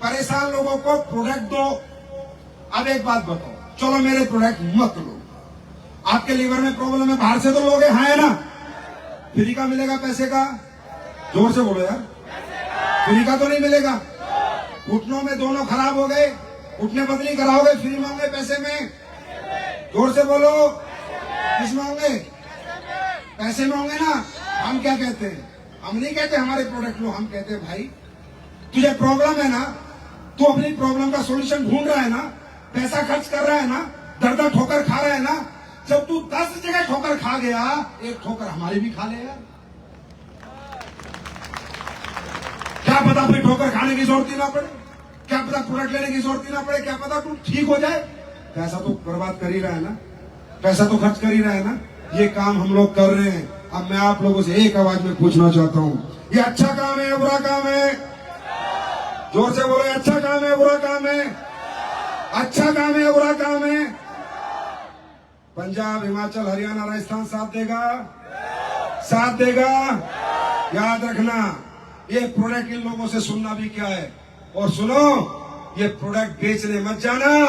परेशान लोगों को प्रोडक्ट दो। अब एक बात बताओ, चलो मेरे प्रोडक्ट मत लो, आपके लीवर में प्रॉब्लम है, बाहर से तो लोगे, है ना? फ्री का मिलेगा पैसे का? जोर से बोलो यार, फ्री का तो नहीं मिलेगा। घुटनों में दोनों खराब हो गए, घुटने बदली कराओगे, फ्री मांगे पैसे में? जोर से बोलो, किस में होंगे? पैसे में होंगे ना। हम क्या कहते हैं? हम नहीं कहते हमारे प्रोडक्ट लो, हम कहते हैं भाई तुझे प्रॉब्लम है ना, तू अपनी प्रॉब्लम का सॉल्यूशन ढूंढ रहा है ना, पैसा खर्च कर रहा है ना, दर दर ठोकर खा रहा है ना। जब तू 10 जगह ठोकर खा गया, एक ठोकर हमारी भी खा ले यार। क्या पता फिर ठोकर खाने की जरूरत ही ना पड़े, क्या पता प्रोडक्ट लेने की जरूरत ही ना पड़े, क्या पता तू ठीक हो जाए। पैसा तो बर्बाद कर ही रहा है ना, पैसा तो खर्च कर ही रहा है ना। ये काम हम लोग कर रहे हैं। अब मैं आप लोगों से एक आवाज में पूछना चाहता हूं, ये अच्छा काम है या बुरा काम है? जोर से बोलो, अच्छा काम है या बुरा काम है? अच्छा काम है या बुरा काम है? पंजाब, हिमाचल, हरियाणा, राजस्थान साथ देगा? साथ देगा? याद रखना, ये प्रोडक्ट इन लोगों से सुनना भी क्या है। और सुनो, ये प्रोडक्ट बेचने मत जाना,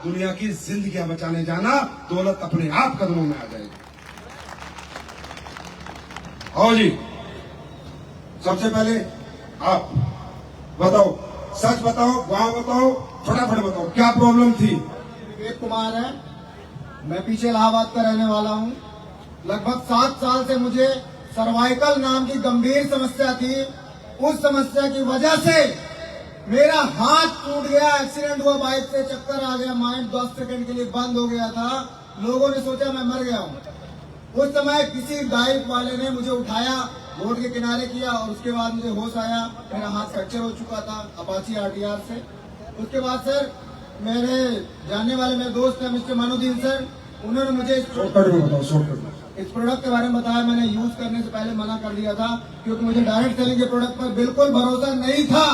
दुनिया की जिंदगियां बचाने जाना, दौलत अपने आप कदमों में आ जाएगी। आओ जी, सबसे पहले आप बताओ, सच बताओ, गांव बताओ, फटाफट बताओ, क्या प्रॉब्लम थी? विवेक कुमार है, मैं पीछे इलाहाबाद का रहने वाला हूँ। लगभग 7 साल से मुझे सर्वाइकल नाम की गंभीर समस्या थी। उस समस्या की वजह से मेरा हाथ टूट गया, एक्सीडेंट हुआ, बाइक से चक्कर आ गया, माइंड 10 सेकंड के लिए बंद हो गया था। लोगों ने सोचा मैं मर गया हूँ। उस समय किसी बाइक वाले ने मुझे उठाया, रोड के किनारे किया और उसके बाद मुझे होश आया। मेरा हाथ फ्रैक्चर हो चुका था अपाची आरटीआर से। उसके बाद सर मेरे जानने वाले मेरे दोस्त हैं मिस्टर मानुद्दीन सर, उन्होंने मुझे इस प्रोडक्ट के बारे में बताया। मैंने यूज करने से पहले मना कर दिया था क्योंकि मुझे डायरेक्ट सेलिंग के प्रोडक्ट पर बिल्कुल भरोसा नहीं था।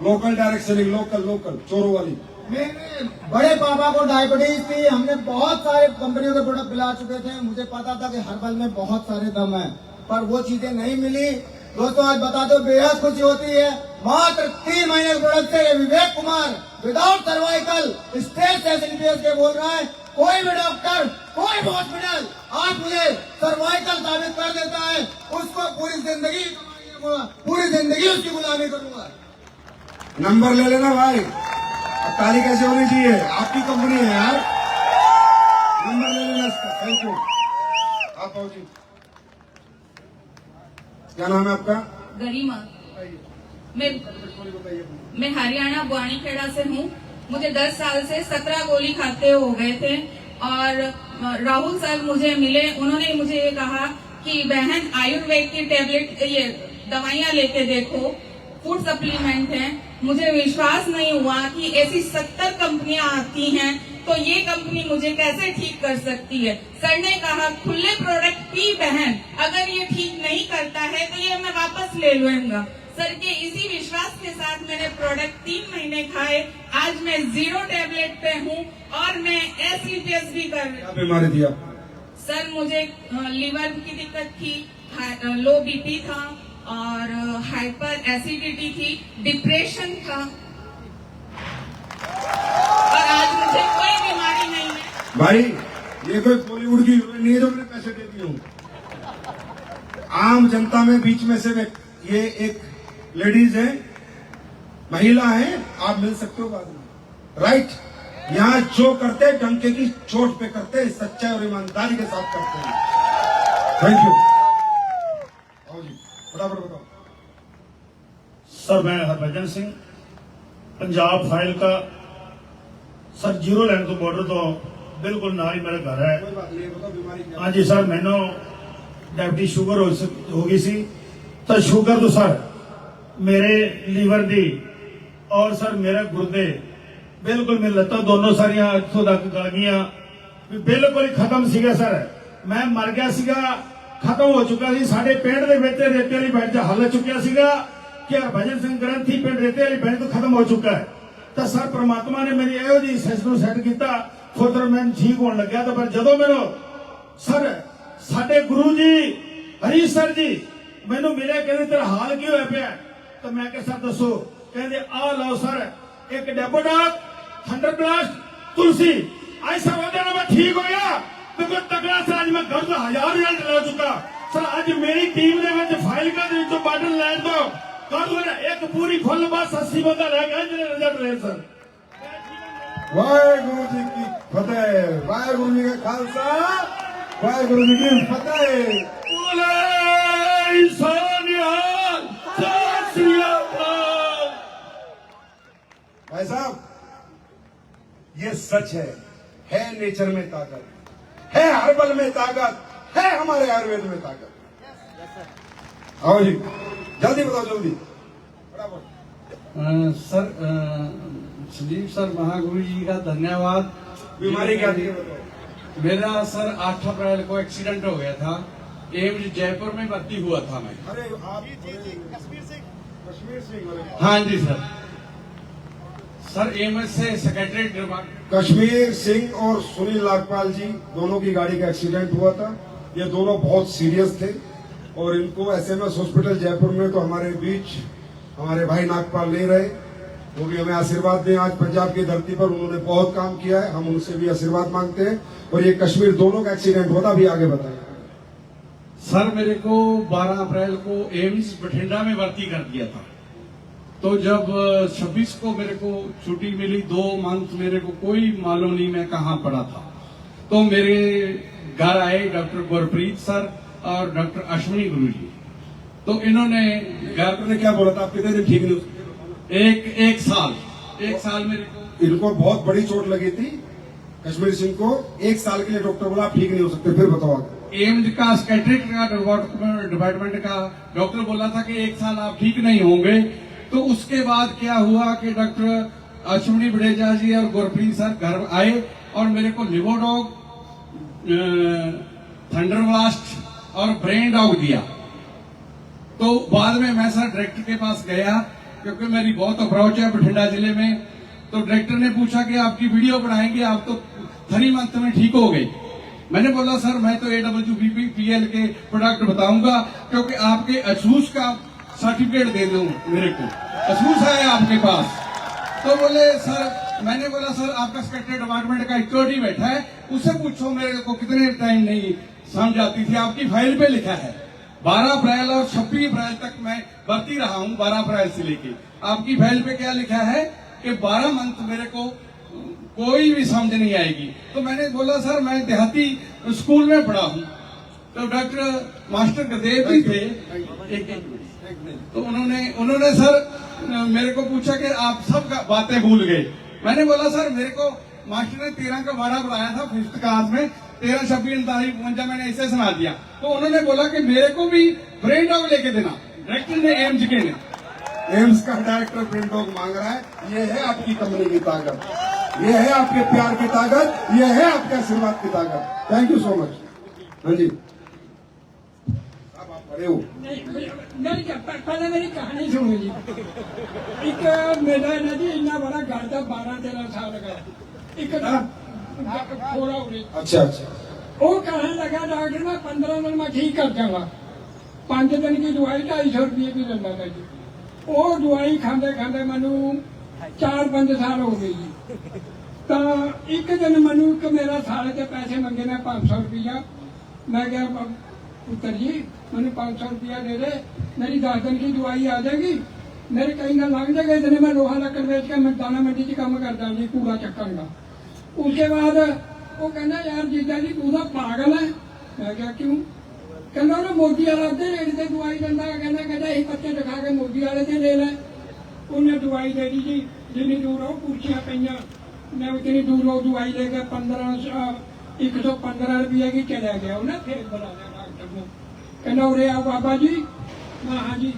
लोकल डायरेक्ट सेलिंग, लोकल चोरों वाली। मेरे बड़े पापा को डायबिटीज थी, हमने बहुत सारे कंपनियों के प्रोडक्ट पिला चुके थे। मुझे पता था कि हर्बल में बहुत सारे दम है, पर वो चीजें नहीं मिली। दोस्तों आज बता दो बेहद खुशी होती है। मात्र 3 महीने के प्रोडक्ट से Vivek Kumar without cervical stage sensitivity के बोल रहा है। कोई भी डॉक्टर, कोई भी हॉस्पिटल आज मुझे सर्वाइकल साबित कर देता है, उसको पूरी जिंदगी उसकी गुलामी करूंगा। नंबर ले लेना भाई, अब ताली कैसे होनी चाहिए, आपकी कंपनी है यार। नंबर ले लेना इसका। Thank you. आप आओ जी, क्या नाम है आपका? गरिमा। मैं हरियाणा बुआनीखेड़ा से हूँ। मुझे 10 साल से 17 गोली खाते हो गए थे और राहुल सर मुझे मिले। उन्होंने मुझे ये कहा कि बहन आयुर्वेद की टेबलेट, ये दवाइयाँ लेके देखो, फूड सप्लीमेंट है। मुझे विश्वास नहीं हुआ कि ऐसी 70 कंपनियां आती हैं तो ये कंपनी मुझे कैसे ठीक कर सकती है। सर ने कहा खुले प्रोडक्ट पी बहन, अगर ये ठीक नहीं करता है तो ये मैं वापस ले लूंगा। सर के इसी विश्वास के साथ मैंने प्रोडक्ट 3 महीने खाए। आज मैं 0 टेबलेट पे हूँ और मैं एसिडिटी भी कर रही हूँ। बीमारी थी आप? सर मुझे लीवर की दिक्कत थी, लो बीपी था और हाइपर एसिडिटी थी, डिप्रेशन था और आज मुझे कोई बीमारी नहीं है। भाई ये कोई बॉलीवुड की हीरोइन नहीं है जो मैंने पैसे दे दिए हूँ। आम जनता में बीच में से ये एक लेडीज है, महिला है, आप मिल सकते हो बाद में, राइट। यहाँ जो करते हैं डंके की चोट पे करते हैं, सच्चाई और ईमानदारी के साथ करते हैं। Thank you. आओ जी, फटाफट बताओ। सर मैं हरभजन सिंह, पंजाब फाइल का सर 0 लाइन तो बॉर्डर तो बिल्कुल नाल ही मेरा घर है। कोई बात नहीं, बताओ बीमारी क्या? हाँ जी सर, मैंने डायबिटीज शुगर हो गई सी, तो शुगर तो सर मेरे लीवर दी और सर मेरे गुर्दे बिल्कुल मेरी लत्तां दोनों सारियां इत्थों तक गल गईयां, बिल्कुल ही खत्म सीगा सर। मैं मर गया सीगा, खत्म हो चुका सी। साडे पिंड दे विच रेते वाली बेंच हल चुकिया सीगा कि हरभजन सिंह ग्रंथी पिंड रेते वाली बेंच तो खत्म हो चुका है। तो सर परमात्मा ने मेरी इहो जी सिस्टम सैट किया, फिर मैं ठीक होने लग्या। तो पर जदों मैनू सर साडे गुरु जी हरी सर जी मैनू मिले, कहते तेरा हाल की होया पिया? तो मैं कहा सर दसो, कहते आ लो सर एक डेबोडॉक, थंडर ब्लास्ट, तुलसी। ऐसा वजह मैं ठीक हो गया, बिल्कुल तगड़ा सर। आज मैं घर 1000 रिजल्ट ला चुका सर। आज मेरी टीम ने फाइल का जो बाटल लैन दो कर एक पूरी फुल बस 80 बंदा रह गया जिन्हें रिजल्ट रहे सर। वाहेगुरु जी की फतेह, वाहेगुरु जी का खालसा, वाहेगुरु जी की फतेह। भाई साहब ये सच है नेचर में ताकत, है हर्बल में ताकत, है हमारे आयुर्वेद में ताकत। आओ जी, जल्दी बताओ, जल्दी फटाफट। सर संदीप सर महागुरु जी का धन्यवाद। बीमारी क्या थी बताओ? मेरा सर 8 अप्रैल को एक्सीडेंट हो गया था, एम्स जयपुर में भर्ती हुआ था मैं। अरे आप कश्मीर सिंह? हाँ जी सर एम्स से सेक्रेटरी। कश्मीर सिंह और सुनील नागपाल जी दोनों की गाड़ी का एक्सीडेंट हुआ था। ये दोनों बहुत सीरियस थे और इनको एसएमएस हॉस्पिटल जयपुर में तो हमारे बीच हमारे भाई नागपाल नहीं रहे, वो भी हमें आशीर्वाद दें। आज पंजाब की धरती पर उन्होंने बहुत काम किया है, हम उनसे भी आशीर्वाद मांगते हैं। और ये कश्मीर दोनों का एक्सीडेंट हुआ था, भी आगे बताएं। सर मेरे को 12 अप्रैल को एम्स बठिंडा में भर्ती कर दिया था। तो जब 26 को मेरे को छुट्टी मिली, 2 मंथ मेरे को कोई मालूम नहीं मैं कहाँ पड़ा था। तो मेरे घर आए डॉक्टर गुरप्रीत सर और डॉक्टर अश्विनी गुरु जी। तो इन्होंने डॉक्टर ने क्या बोला था, आप कितने दिन ठीक नहीं हो? एक साल मेरे को। इनको बहुत बड़ी चोट लगी थी कश्मीर सिंह को, 1 साल के लिए डॉक्टर बोला आप ठीक नहीं हो सकते। फिर बताओ आगे। एम्स का स्कैट्रिक का डिपार्टमेंट का डॉक्टर बोला था कि 1 साल आप ठीक नहीं होंगे। तो उसके बाद क्या हुआ कि डॉक्टर अश्विनी बड़ेजा जी और गुरप्रीत सर घर आए और मेरे को लिवोडॉग, थंडर ब्लास्ट और ब्रेन डॉग दिया। तो बाद में मैं सर डायरेक्टर के पास गया, क्योंकि मेरी बहुत अप्रोच है बठिंडा जिले में। तो डायरेक्टर ने पूछा कि आपकी वीडियो बनाएंगे, आप तो 3 मंथ में ठीक हो गए। मैंने बोला सर मैं तो AWBPL के प्रोडक्ट बताऊंगा, क्योंकि आपके असूस का सर्टिफिकेट दे दूं, मेरे को असूस है आपके पास। तो बोले सर, मैंने बोला सर आपका सेक्रेटरी डिपार्टमेंट का सिक्योरिटी बैठा है, उससे पूछो मेरे को कितने टाइम नहीं समझ आती थी। आपकी फाइल पे लिखा है 12 अप्रैल और 26 अप्रैल तक मैं भर्ती रहा हूं, 12 अप्रैल से लेके। आपकी फाइल पे क्या लिखा है कि 12 मंथ मेरे को कोई भी समझ नहीं आएगी। तो मैंने बोला सर मैं देहाती स्कूल में पढ़ा हूं। तो डॉक्टर मास्टर गदेव भी थे, तो उन्होंने सर मेरे को पूछा कि आप सब बातें भूल गए। मैंने बोला सर मेरे को मास्टर ने 13 का 12 बुलाया था 5th क्लास में, 13, 26, 49, 52 मैंने ऐसे सुना दिया। तो उन्होंने बोला कि मेरे को भी ब्रेन डॉग लेके देना। डायरेक्टर ने एम्स के ने एम्स का डायरेक्टर ब्रेन डॉग मांग रहा है। ये है आपकी कंपनी की ताकत, ये है आपके प्यार की ताकत, ये है आपके आशीर्वाद की ताकत। Thank you so much. हाँ जी, अब आप बड़े हो। पहले मेरी कहानी सुनो जी। एक मेरा ना जी इन्ना बड़ा घर था, 12-13 साल का। एक थोड़ा अच्छा, वो कहने लगा डॉक्टर मैं 15 दिन में ठीक कर जाऊंगा। 5 दिन की दवाई 250 रुपये की लेना था जी। वो दवाई खाते खाते मैनू 4-5 साल हो गए जी। तो एक दिन मैनू मेरा साले के पैसे मंगे ने 500 रुपया। मैं क्या पुत्र जी मैंने 500 रुपया दे दे, मेरी 10 दिन की दवाई आ जाएगी, मेरे कहीं ना लग जाएगा। इतने मैं लोहा लक्कड़ बेच के मैं दाना मंडी च काम करता जी, कूड़ा चक्कन का। उसके बाद वो कहना यार जीजा जी तू तो पागल है। मैं क्या क्यों? कहना ना मोदी वाला अद्धे रेट से दवाई देता, कहना यही पत्ते दिखा के मोदी वाले से ले लें। उन्हें दवाई दे दी जी, जितनी दूर हो कुर्सियां पईयां, मैं उतनी दूर हो दवाई लेके 115 रुपये की चला गया। उन्हें फिर बुला लिया डॉक्टर को, कहना उरे आओ बाबा जी। मैं हाँ जी।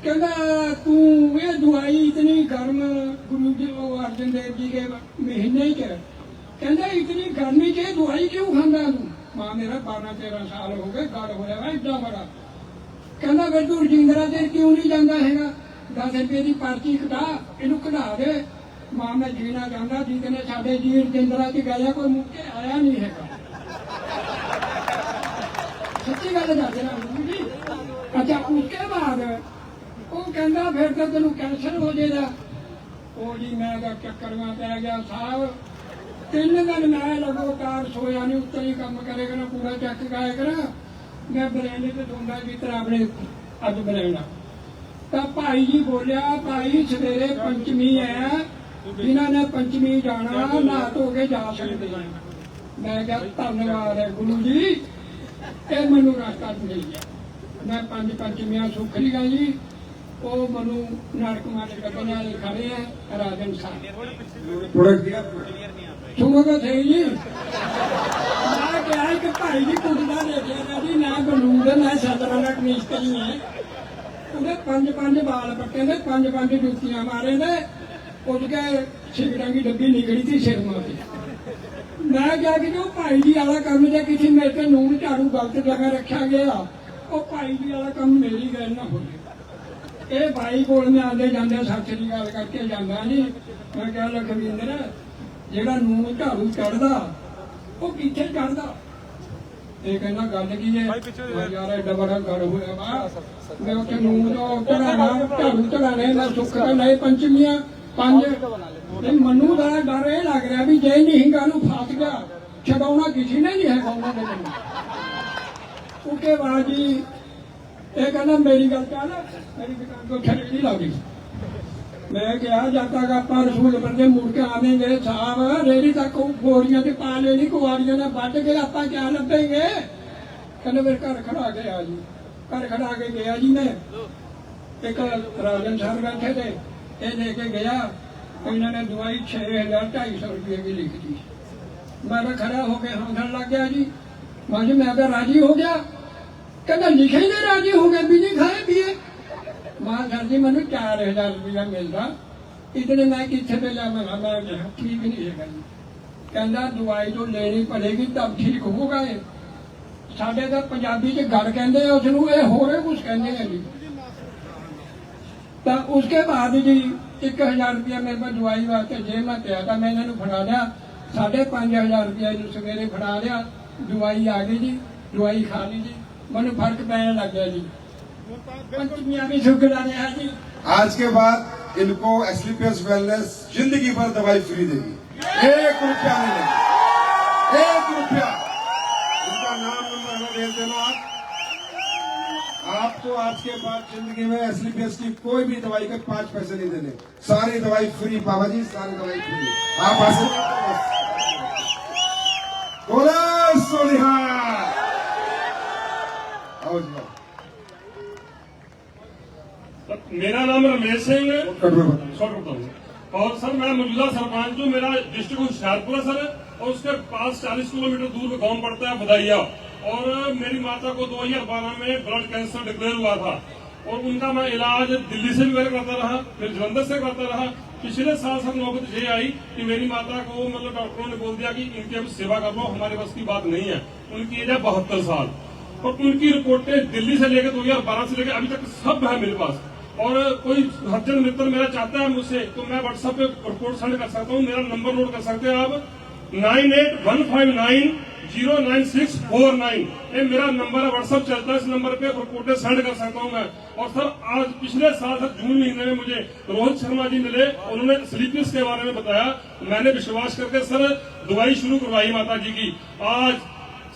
कहना तू ये दवाई इतनी गर्म गुरु जी अर्जन देव जी के महीने के, कहना इतनी गर्मी के दवाई क्यों खांदा तू? मां मेरा 12-13 साल हो गए, गड़ होया इतना बड़ा। कहना फिर तू रजिंदरा देर क्यों नहीं जाता है? 10 रुपये की पर्ची कटा, इनू कढ़ा दे। मां मैं जीना चाहता, जितने साढ़े जी रजिंदरा च गया कोई मुक्के आया नहीं है। सच्ची गल दस रहा जी। अच्छा उसके बाद वो कहना फिर तो तेन कैंसर हो जाएगा। वो जी मैं चक्कर में पै गया साहब। 3 दिन मैं लगातार सोया नहीं, उत्तर ही काम करेगा ना, पूरा चेक कराया करा। मैं बरेले से सुनता भी तरह अपने अज बरेला। तो भाई जी बोलिया भाई सवेरे पंचमी है, जिन्होंने पंचमी जाना नहा धो के जा सकते हैं। मैं क्या धन्यवाद है गुरु जी, ये मनु रास्ता मिल गया। मैं 5 पंचमियां सुख लिया जी। वो मनु नरकुमार कपड़े वाले खड़े हैं राजन साहब। सुनो तो सही जी। मैं क्या कि भाई जी कुड़ता देखिएगा जी, ना बलूद है ना सदरा ना मिस्त्री है। उन्हें 5-5 बाल पट्टे ने, 5-5 जुतियां मारे ने। उसके सिगरेट की डब्बी निकली थी सिर में। मैं क्या कि जो भाई जी वाला काम जो किसी मेरे से नून झाड़ू गलत जगह रखा गया, वो भाई जी वाला काम मेरी गल ना हो। ये भाई को आते जाते सत श्री अकाल करके जाना जी। मैं क्या लखविंदर जेड़ा नून झाड़ू चढ़दा वो किथे चढ़दा? ये कहना गल की है यार एडा बड़ा गड़ होया वा। मैं उत्थे नून तो चढ़ाना झाड़ू चढ़ाने मैं सुख तो नहीं पंचमियां 5। मनु का डर ये लग रहा भी जे नहीं गल फस गया छड़ाना किसी ने नहीं है। उसके बाद जी ये कहना मेरी गल चल, मेरी दुकान को छड़ी नहीं लगी। मैं क्या जब तक आप रसूल बंदे मुड़ के आवेंगे साहब, रेडी तक गोरियां से पा लेनी, कुआरियां ने बच के आप क्या लभेंगे? कहने फिर घर खड़ा गया जी, घर खड़ा के गया जी। मैं एक राजन साहब बैठे थे, ये लेके गया, इन्होंने दवाई 6,250 रुपये की लिख दी। मैं खड़ा होके हंसने लग गया जी। मैं अगर राजी हो गया, कहना लिखे ही नहीं राजी हो गए, बिनी खाए पिए। सर जी मैंने 4,000 रुपया मिलता, इतने मैं कितने पे लिया? मैं ठीक नहीं है जी। कहना दवाई तो लेनी पड़ेगी तब ठीक होगा। साढ़े तो पंजाबी च गल कहते हैं उसनू, ये हो रहे कुछ कहते हैं जी। तो उसके बाद जी 1,000 रुपया मेरे पास दवाई वास्ते जेब में पिया था। मैं इन्होंने फड़ा लिया, 5,500 रुपया सवेरे फड़ा लिया। दवाई आ गई जी, दवाई खा ली जी, मैंने फर्क पैने लग गया जी। पंचमियां भी शुक्राने हैं जी। आज के बाद इनको एस्लीपियस वेलनेस जिंदगी भर दवाई फ्री देगी, 1 रुपया नहीं लेगी, 1 रुपया। इनका नाम नंबर हमें भेज देना आप। आपको आज के बाद जिंदगी में एस्लीपियस की कोई भी दवाई के 5 पैसे नहीं देने, सारी दवाई फ्री। बाबा जी सारी दवाई फ्री, आप हासिल बोलो सोनिहा। आओ जी आओ। मेरा नाम रमेश सिंह है कटवा और सर मैं मौजूदा सरपंच हूँ। मेरा डिस्ट्रिक्ट होशियारपुर है सर, और उसके पास 40 किलोमीटर दूर गांव पड़ता है बदाइया। और मेरी माता को 2012 में ब्लड कैंसर डिक्लेयर हुआ था, और उनका मैं इलाज दिल्ली से भी करता रहा, फिर जलंधर से करता रहा। पिछले साल सर नौबत ये आई कि मेरी माता को मतलब डॉक्टरों ने बोल दिया कि इनकी अब सेवा कर लो, हमारे बस की बात नहीं है। उनकी एज है 72 साल, और उनकी रिपोर्टें दिल्ली से लेकर 2012 से लेकर अभी तक सब है मेरे पास। और कोई हरजन मित्र मेरा चाहता है मुझसे, तो मैं व्हाट्सएप पे रिपोर्ट सेंड कर सकता हूँ। मेरा नंबर नोट कर सकते हैं आप, 9815909649। ये मेरा नंबर है, व्हाट्सएप चलता है, इस नंबर पे रिपोर्टें सेंड कर सकता हूँ मैं। और सर आज पिछले साल सर जून महीने में मुझे रोहित शर्मा जी मिले, उन्होंने स्लीपियस के बारे में बताया। मैंने विश्वास करके सर दवाई शुरू करवाई माता जी की। आज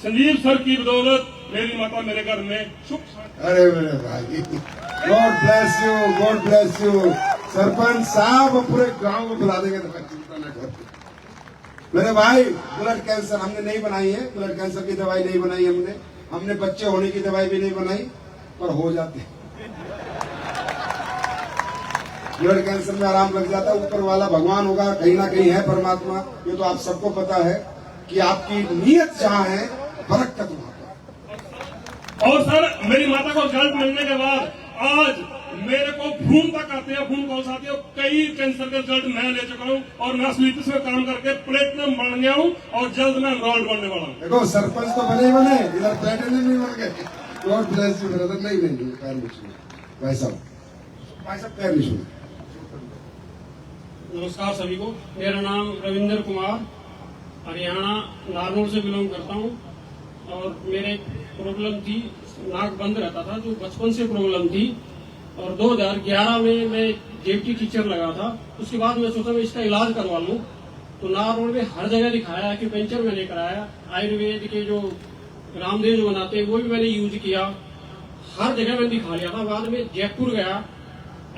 संजीव सर की बदौलत मेरी माता मेरे घर में सुख। अरे मेरे भाई, God bless you, God bless you. Sarpanch साहब पूरे गांव में बुला देंगे, तो चिंता न कर। मेरे भाई ब्लड कैंसर हमने नहीं बनाई है, ब्लड कैंसर की दवाई नहीं बनाई हमने बच्चे होने की दवाई भी नहीं बनाई, पर हो जाते। ब्लड कैंसर में आराम लग जाता है, ऊपर वाला भगवान होगा, कहीं ना कहीं है परमात्मा। ये तो आप सबको पता है कि आपकी नीयत जहाँ है बरकत वहां पर। और सर मेरी माता को रिजल्ट मिलने के बाद आज मेरे को भूम तक आते हैं, भूम कौन सा आती है, कई कैंसर के रिजल्ट मैं ले चुका हूँ। और मैं स्लीपिस में काम करके प्लेटिनम बन गया हूँ, और जल्द मैं एनरोल्ड बनने वाला हूँ। देखो सरपंच तो बने ही बने, इधर प्लेटिनम नहीं बन गए। God bless you brother. नहीं पैर नहीं छूए भाई साहब, पैर नहीं छूए। नमस्कार सभी को, मेरा नाम रविंदर कुमार, हरियाणा नारनौल से बिलोंग करता हूँ। और मेरे प्रॉब्लम थी, नाक बंद रहता था, जो बचपन से प्रॉब्लम थी। और 2011 में मैं जेटी टीचर लगा था। उसके बाद मैं सोचा मैं इसका इलाज करवा लूँ, तो नारनौल में हर जगह दिखाया, एक्यूपेंचर मैंने कराया, आयुर्वेद के जो रामदेव जो बनाते हैं वो भी मैंने यूज किया, हर जगह मैंने दिखा लिया था। बाद में जयपुर गया,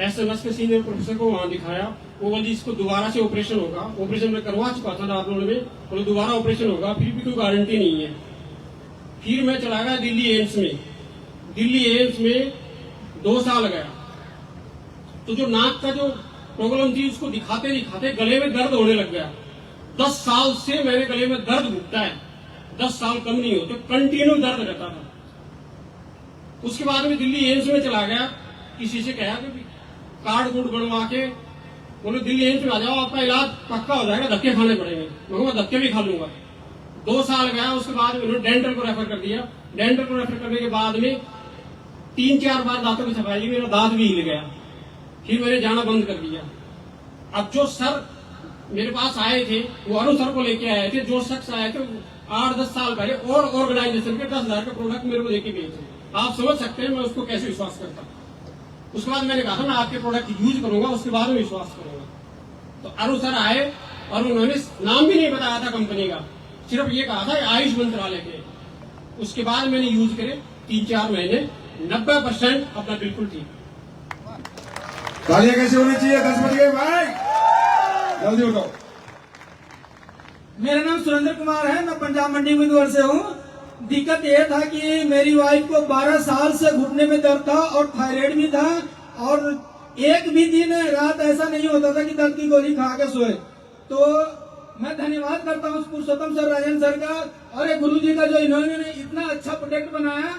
SMS के सीनियर प्रोफेसर को वहां दिखाया। वो बोली इसको दोबारा से ऑपरेशन होगा। ऑपरेशन में करवा चुका था नारनौल में, बोले दोबारा ऑपरेशन होगा, फिर भी कोई गारंटी नहीं है। फिर मैं चला गया दिल्ली एम्स में। दिल्ली एम्स में 2 साल गया, तो जो नाक का जो प्रॉब्लम थी उसको दिखाते दिखाते गले में दर्द होने लग गया। 10 साल से मेरे गले में दर्द घुटता है, 10 साल कम नहीं हो, तो कंटिन्यू दर्द रहता था। उसके बाद में दिल्ली एम्स में चला गया, किसी से कहा कि कार्ड वुड बनवा के, बोले दिल्ली एम्स में आ जाओ, आपका इलाज पक्का हो जाएगा, धक्के खाने पड़ेंगे। मैं धक्के भी खा लूंगा। 2 साल गया, उसके बाद उन्होंने डेंटल को रेफर कर दिया। डेंटल को रेफर करने के बाद में 3-4 बार दांतों की सफाई, मेरा दांत भी हिल गया। फिर मैंने जाना बंद कर दिया। अब जो सर मेरे पास आए थे, वो अरुण सर को लेके आए थे। जो शख्स आए थे 8-10 साल पहले और ऑर्गेनाइजेशन के 10,000 का प्रोडक्ट मेरे को लेके गए थे। आप समझ सकते हैं मैं उसको कैसे विश्वास करता। उसके बाद मैंने कहा था मैं आपके प्रोडक्ट यूज करूंगा, उसके बाद में विश्वास करूंगा। तो अरुण सर आए और उन्होंने नाम भी नहीं बताया था कंपनी का, सिर्फ ये कहा था आयुष मंत्रालय के। उसके बाद मैंने यूज करे 3-4 महीने, 90% अपना बिल्कुल ठीक। तालियां कैसे होनी चाहिए? 10 बज गए भाई, जल्दी उठाओ। मेरा नाम सुरेंद्र कुमार है, मैं पंजाब मंडी उम्मीदवार से हूँ। दिक्कत ये था कि मेरी वाइफ को 12 साल से घुटने में दर्द था और थायराइड भी था, और एक भी दिन रात ऐसा नहीं होता था कि दर्द की गोली खा के सोए। तो मैं धन्यवाद करता हूँ पुरुषोत्तम सर, राजन सर का और एक गुरु जी का, जो इन्होंने इतना अच्छा प्रोडक्ट बनाया।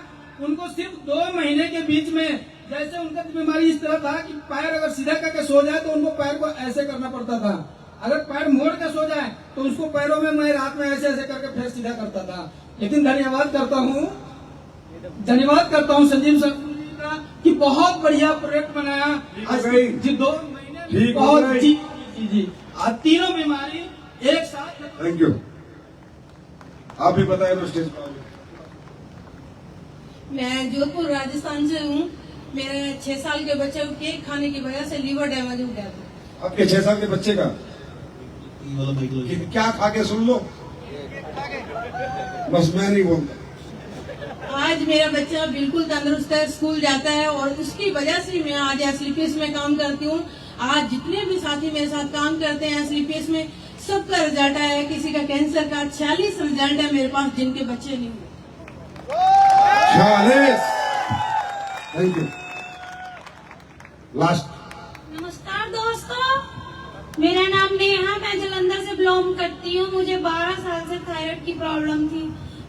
उनको सिर्फ 2 महीने के बीच में, जैसे उनका बीमारी इस तरह था कि पैर अगर सीधा करके सो जाए तो उनको पैर को ऐसे करना पड़ता था, अगर पैर मोड़ के सो जाए तो उसको पैरों में मैं रात में ऐसे ऐसे करके फिर सीधा करता था। लेकिन धन्यवाद करता हूँ संजीव सर का कि बहुत बढ़िया प्रोजेक्ट बनाया। जी 2 महीने में बहुत जी आज तीनों बीमारी एक साथ। Thank you. आप भी बताएं तो स्टेज पर। मैं जोधपुर राजस्थान से हूँ। मेरे 6 साल के बच्चे को केक खाने की वजह से लीवर डैमेज हो गया था। आपके 6 साल के बच्चे का क्या खा के सुन लो, बस मैं नहीं बोलता। आज मेरा बच्चा बिल्कुल तंदुरुस्त है, स्कूल जाता है, और उसकी वजह से मैं आज एसलीपीएस में काम करती हूँ। आज जितने भी साथी मेरे साथ काम करते हैं एसलीपीएस में, सबका रिजल्ट आया है। किसी का कैंसर का 46 रिजल्ट है मेरे पास, जिनके बच्चे नहीं हुए। 46। Thank you. लास्ट। नमस्कार दोस्तों, मेरा नाम नेहा, मैं जलंधर से बिलोंग करती हूँ। मुझे 12 साल से थायराइड की प्रॉब्लम थी,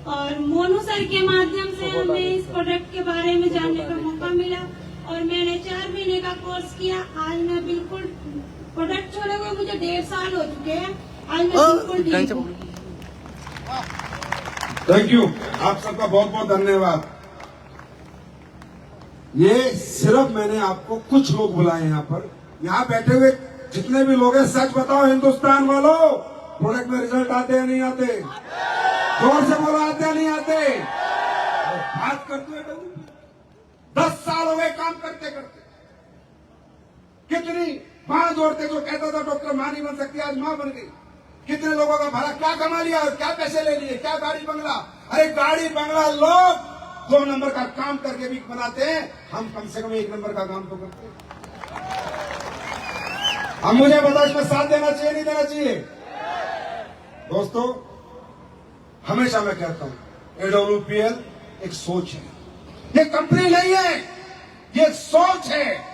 और मोनू सर के माध्यम से हमें इस प्रोडक्ट के बारे में जानने का मौका मिला, और मैंने 4 महीने का कोर्स किया। आज मैं बिल्कुल, प्रोडक्ट छोड़े हुए मुझे 1.5 साल हो चुके हैं। आज मैं बिल्कुल ठीक हूँ। थैंक यू, आप सबका बहुत बहुत धन्यवाद। ये सिर्फ मैंने आपको कुछ लोग बुलाए यहाँ पर, यहाँ बैठे हुए जितने भी लोग हैं, सच बताओ हिंदुस्तान वालों, प्रोडक्ट में रिजल्ट आते हैं नहीं आते? जोर से बोलो, आते हैं नहीं आते? बात करते हुए 10 साल हो गए काम करते करते। कितनी माँ जोड़ते, जो कहता था डॉक्टर माँ नहीं बन सकती, आज माँ बन गई। कितने लोगों का भला क्या कमा लिया और क्या पैसे ले लिए, क्या गाड़ी बंगला। अरे गाड़ी बंगला लोग 2 नंबर का काम करके भी बनाते हैं, हम कम से कम 1 नंबर का काम तो करते हैं। अब मुझे बता, इसमें साथ देना चाहिए नहीं देना चाहिए? दोस्तों, हमेशा मैं कहता हूं AWPL एक सोच है, ये कंपनी नहीं है, ये एक सोच है।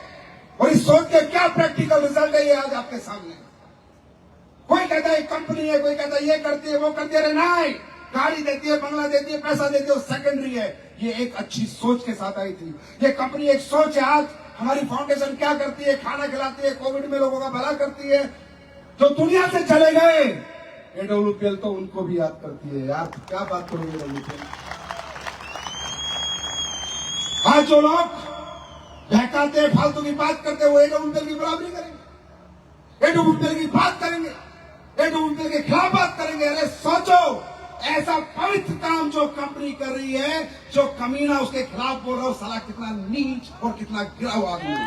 और इस सोच के क्या प्रैक्टिकल रिजल्ट है, ये आज आपके सामने। कोई कहता है कंपनी है, कोई कहता है ये करती है वो करती है। अरे नहीं, गाड़ी देती है, बंगला देती है, पैसा देती है, वो सेकेंडरी है। ये एक अच्छी सोच के साथ आई थी। ये कंपनी एक सोच है। आज हमारी फाउंडेशन क्या करती है? खाना खिलाती है, कोविड में लोगों का भला करती है। जो दुनिया से चले गए, AWPL तो उनको भी याद करती है। यार क्या बात करोगे AWPL? आज जो लोग बहकाते, फालतू की बात करते, वो AWPL की बराबरी करेंगे, AWPL की बात करेंगे, AWPL के खिलाफ बात करेंगे। अरे सोचो, ऐसा पवित्र काम जो कंपनी कर रही है, जो कमीना उसके खिलाफ बोल रहा हो, साला कितना नीच और कितना गिरा हुआ आदमी है।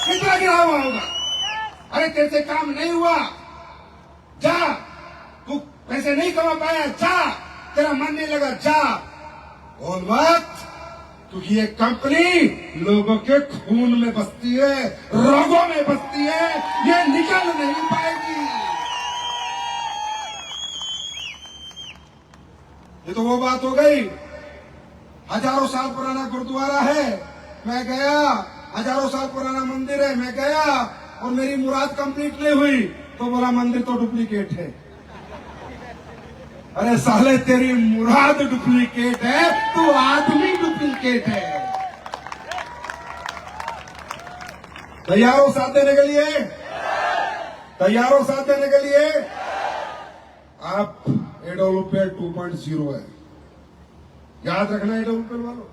कितना गिरा हुआ होगा। अरे तेरे से काम नहीं हुआ, जा, तू पैसे नहीं कमा पाया, जा, तेरा मन नहीं लगा, जा, बोल मत, क्योंकि ये कंपनी लोगों के खून में बसती है, रोगों में बसती है, ये निकल नहीं पाएगी। ये तो वो बात हो गई। हजारों साल पुराना गुरुद्वारा है, मैं गया, हजारों साल पुराना मंदिर है, मैं गया, और मेरी मुराद कंप्लीट नहीं हुई तो बोला मंदिर तो डुप्लीकेट है। अरे साले, तेरी मुराद डुप्लीकेट है, तू आदमी डुप्लीकेट है। तैयार हो साथ देने के लिए? तैयार हो साथ देने के लिए? आप AWPL 2.0 है, याद रखना AWPL वालों।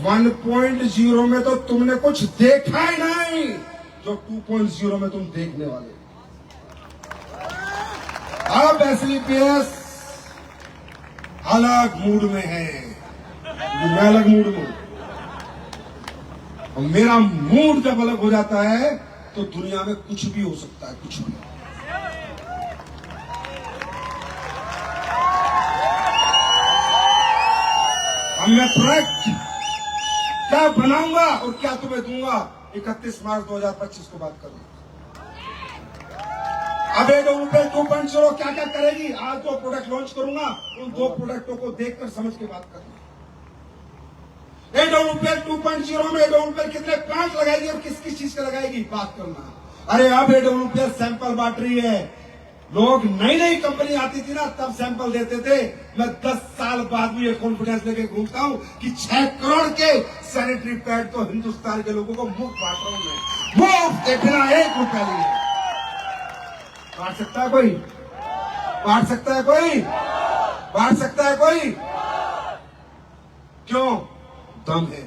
1.0 में तो तुमने कुछ देखा ही नहीं, जो 2.0 में तुम देखने वाले। अब SLPS अलग मूड में है, मैं अलग मूड में हूं, और मेरा मूड जब अलग हो जाता है तो दुनिया में कुछ भी हो सकता है, कुछ भी। अब मैं प्रोडक्ट क्या बनाऊंगा और क्या तुम्हें दूंगा, 31 मार्च 2025 को बात करूंगा। अब AWPL 2.0 क्या क्या करेगी, आज 2 प्रोडक्ट लॉन्च करूंगा, उन 2 प्रोडक्टों को देखकर समझ के बात करना। AWPL 2.0 में AWPL कितने प्लांट लगाएगी और किस किस चीज का लगाएगी, बात करना। अरे अब AWPL सैंपल बांट रही है। लोग नई नई कंपनी आती थी ना, तब सैंपल देते थे। मैं 10 साल बाद भी ये कॉन्फिडेंस लेके घूमता हूं कि 6 करोड़ के सैनिटरी पैड तो हिंदुस्तान के लोगों को मुफ्त बांट रहा हूं मैं, मुफ्त के बिना 1 रुपया लिए। बांट सकता है कोई? बांट सकता है कोई? बांट सकता है कोई? क्यों? दम है,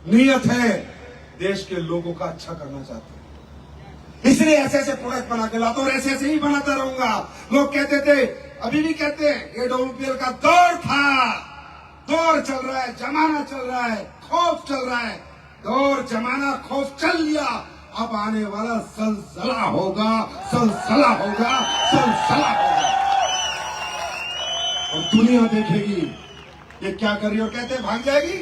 नीयत है, देश के लोगों का अच्छा करना चाहते हैं, इसलिए ऐसे ऐसे प्रोडक्ट बना के लाता हूं, ऐसे ऐसे ही बनाता रहूंगा। लोग कहते थे, अभी भी कहते हैं, AWPL का दौर था, दौर चल रहा है, जमाना चल रहा है, खौफ चल रहा है। दौर जमाना खौफ चल लिया, अब आने वाला सलसला होगा, सलसला होगा, सलसला होगा। और दुनिया देखेगी ये क्या कर रही हो, कहते हैं भाग जाएगी,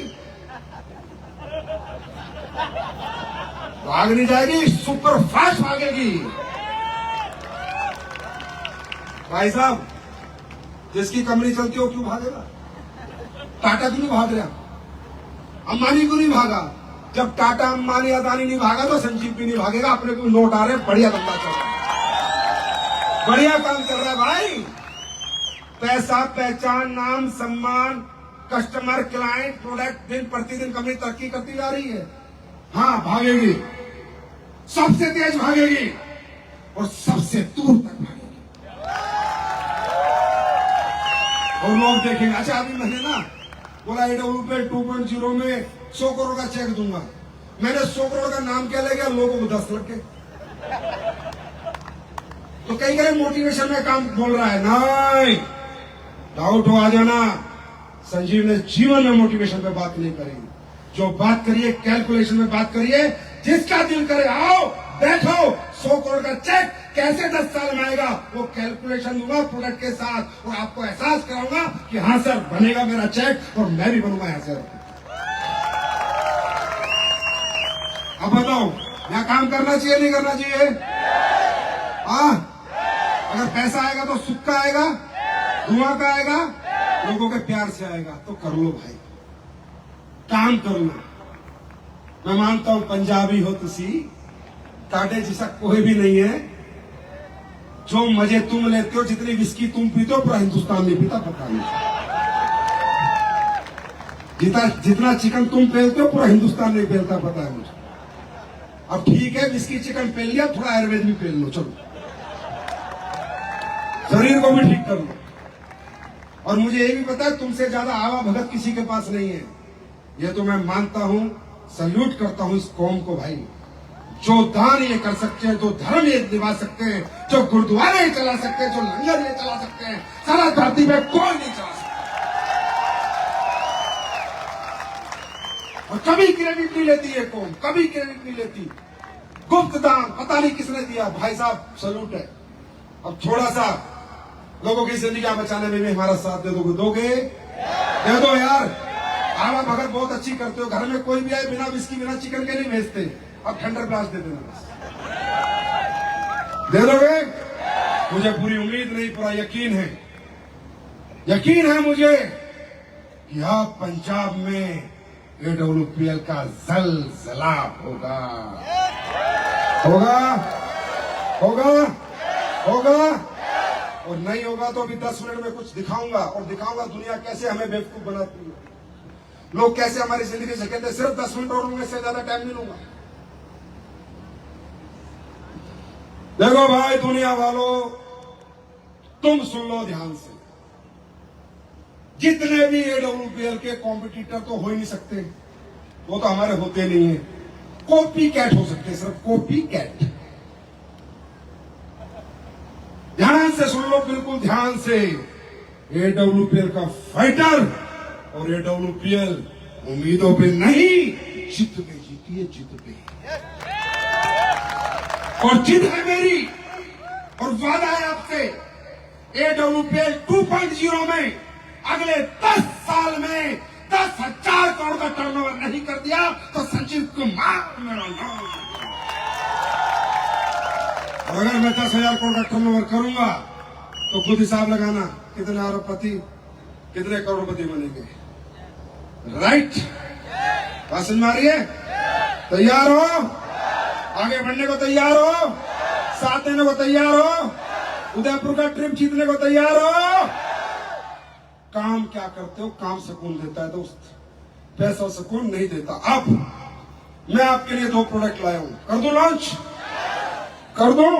भाग नहीं जाएगी, सुपर फास्ट भागेगी। भाई साहब, जिसकी कंपनी चलती हो क्यों भागेगा? टाटा क्यों नहीं भाग रहा? अंबानी क्यों नहीं भागा? जब टाटा, अंबानी, अदानी नहीं भागा तो संजीव भी नहीं भागेगा। अपने को नोट आ रहे हैं, बढ़िया धंधा चल रहा है, बढ़िया काम चल रहा है भाई। पैसा, पहचान, नाम, सम्मान, कस्टमर, क्लाइंट, प्रोडक्ट, दिन प्रतिदिन कंपनी तरक्की करती जा रही है। हाँ, भागेगी, सबसे तेज भागेगी और सबसे दूर तक भागेगी। और लोग देखेंगे। अच्छा, अभी मैंने ना बोला AWPL 2.0 में 100 करोड़ का चेक दूंगा। मैंने 100 करोड़ का नाम क्या ले गया, लोगों को 10 लग गए। तो कई कई मोटिवेशन में काम बोल रहा है, नहीं डाउट हो आ जाना। संजीव ने जीवन में मोटिवेशन पे बात नहीं करी, जो बात करिए कैलकुलेशन में बात करिए। जिसका दिल करे आओ बैठो, 100 करोड़ का चेक कैसे 10 साल में आएगा, वो कैलकुलेशन दूंगा प्रोडक्ट के साथ, और आपको एहसास कराऊंगा कि हाँ सर बनेगा मेरा चेक, और मैं भी बनूंगा यहाँ से। अब बताओ, यहाँ काम करना चाहिए नहीं करना चाहिए? अगर पैसा आएगा तो सुख का आएगा, धुआं का आएगा, लोगों के प्यार से आएगा। तो कर लो भाई, काम कर लो। मैं मानता हूं पंजाबी हो तुसी, ताड़े जैसा कोई भी नहीं है। जो मजे तुम लेते हो, जितनी विस्की तुम पीते हो, पूरा हिंदुस्तान नहीं पीता, पता नहीं। जितना चिकन तुम पेलते हो, पूरा हिंदुस्तान नहीं पेलता, पता है मुझे। अब ठीक है, विस्की चिकन पेल लिया, थोड़ा आयुर्वेद भी पेल लो, चलो शरीर को भी ठीक कर लो। और मुझे ये भी पता है तुमसे ज्यादा आवा भगत किसी के पास नहीं है। ये तो मैं मानता हूं, सल्यूट करता हूं इस कौम को भाई, जो दान ये कर सकते हैं, जो धर्म ये निभा सकते हैं, जो गुरुद्वारे ये चला सकते हैं, जो लंगर ये चला सकते हैं, सारा धरती में कोई नहीं चला सकता। और कभी क्रेडिट नहीं लेती ये कौम, कभी क्रेडिट नहीं लेती। गुप्त दान पता नहीं किसने दिया, भाई साहब सल्यूट है। अब थोड़ा सा लोगों की जिंदगी बचाने में भी हमारा साथ दे दोगे? दे दो यार। आवा भगत बहुत अच्छी करते हो, घर में कोई भी आए बिना विस्की बिना चिकन के नहीं भेजते। अब ठंडर ग्लास दे देना बस, दे दोगे? मुझे पूरी उम्मीद नहीं, पूरा यकीन है, यकीन है मुझे कि अब पंजाब में AWPL का ज़लज़ला होगा, होगा, होगा, होगा। और नहीं होगा तो अभी 10 मिनट में कुछ दिखाऊंगा, और दिखाऊंगा दुनिया कैसे हमें बेवकूफ बनाती है, लोग कैसे हमारी जिंदगी से कहते हैं। सिर्फ 10 मिनट और लूंगा, इससे ज्यादा टाइम नहीं लूंगा। देखो भाई दुनिया वालों, तुम सुन लो ध्यान से, जितने भी AWPL के कॉम्पिटिटर तो हो ही नहीं सकते, वो तो हमारे होते नहीं है, कॉपी कैट हो सकते हैं, सिर्फ कॉपी कैट। ध्यान से सुन लो, बिल्कुल ध्यान से। AWPL का फाइटर और AWPL उम्मीदों पे नहीं, जित पे जीती है, जित पे। और जिद है मेरी, और वादा है आपसे, AWPL 2.0 में अगले 10 साल में 10,000 करोड़ का टर्नओवर नहीं कर दिया तो संजीव कुमार मेरा नाम। अगर मैं 10,000 करोड़ का टर्नओवर करूंगा तो खुद हिसाब लगाना कितने अरबपति कितने करोड़पति बनेंगे। राइट, बात समझ में आ रही है? तैयार हो? आगे बढ़ने को तैयार हो? साथ देने को तैयार हो? उदयपुर का ट्रिप जीतने को तैयार हो? काम क्या करते हो? काम सुकून देता है दोस्त, पैसा सुकून नहीं देता। अब मैं आपके लिए 2 प्रोडक्ट लाया हूं, कर दूं लॉन्च? कर दूं?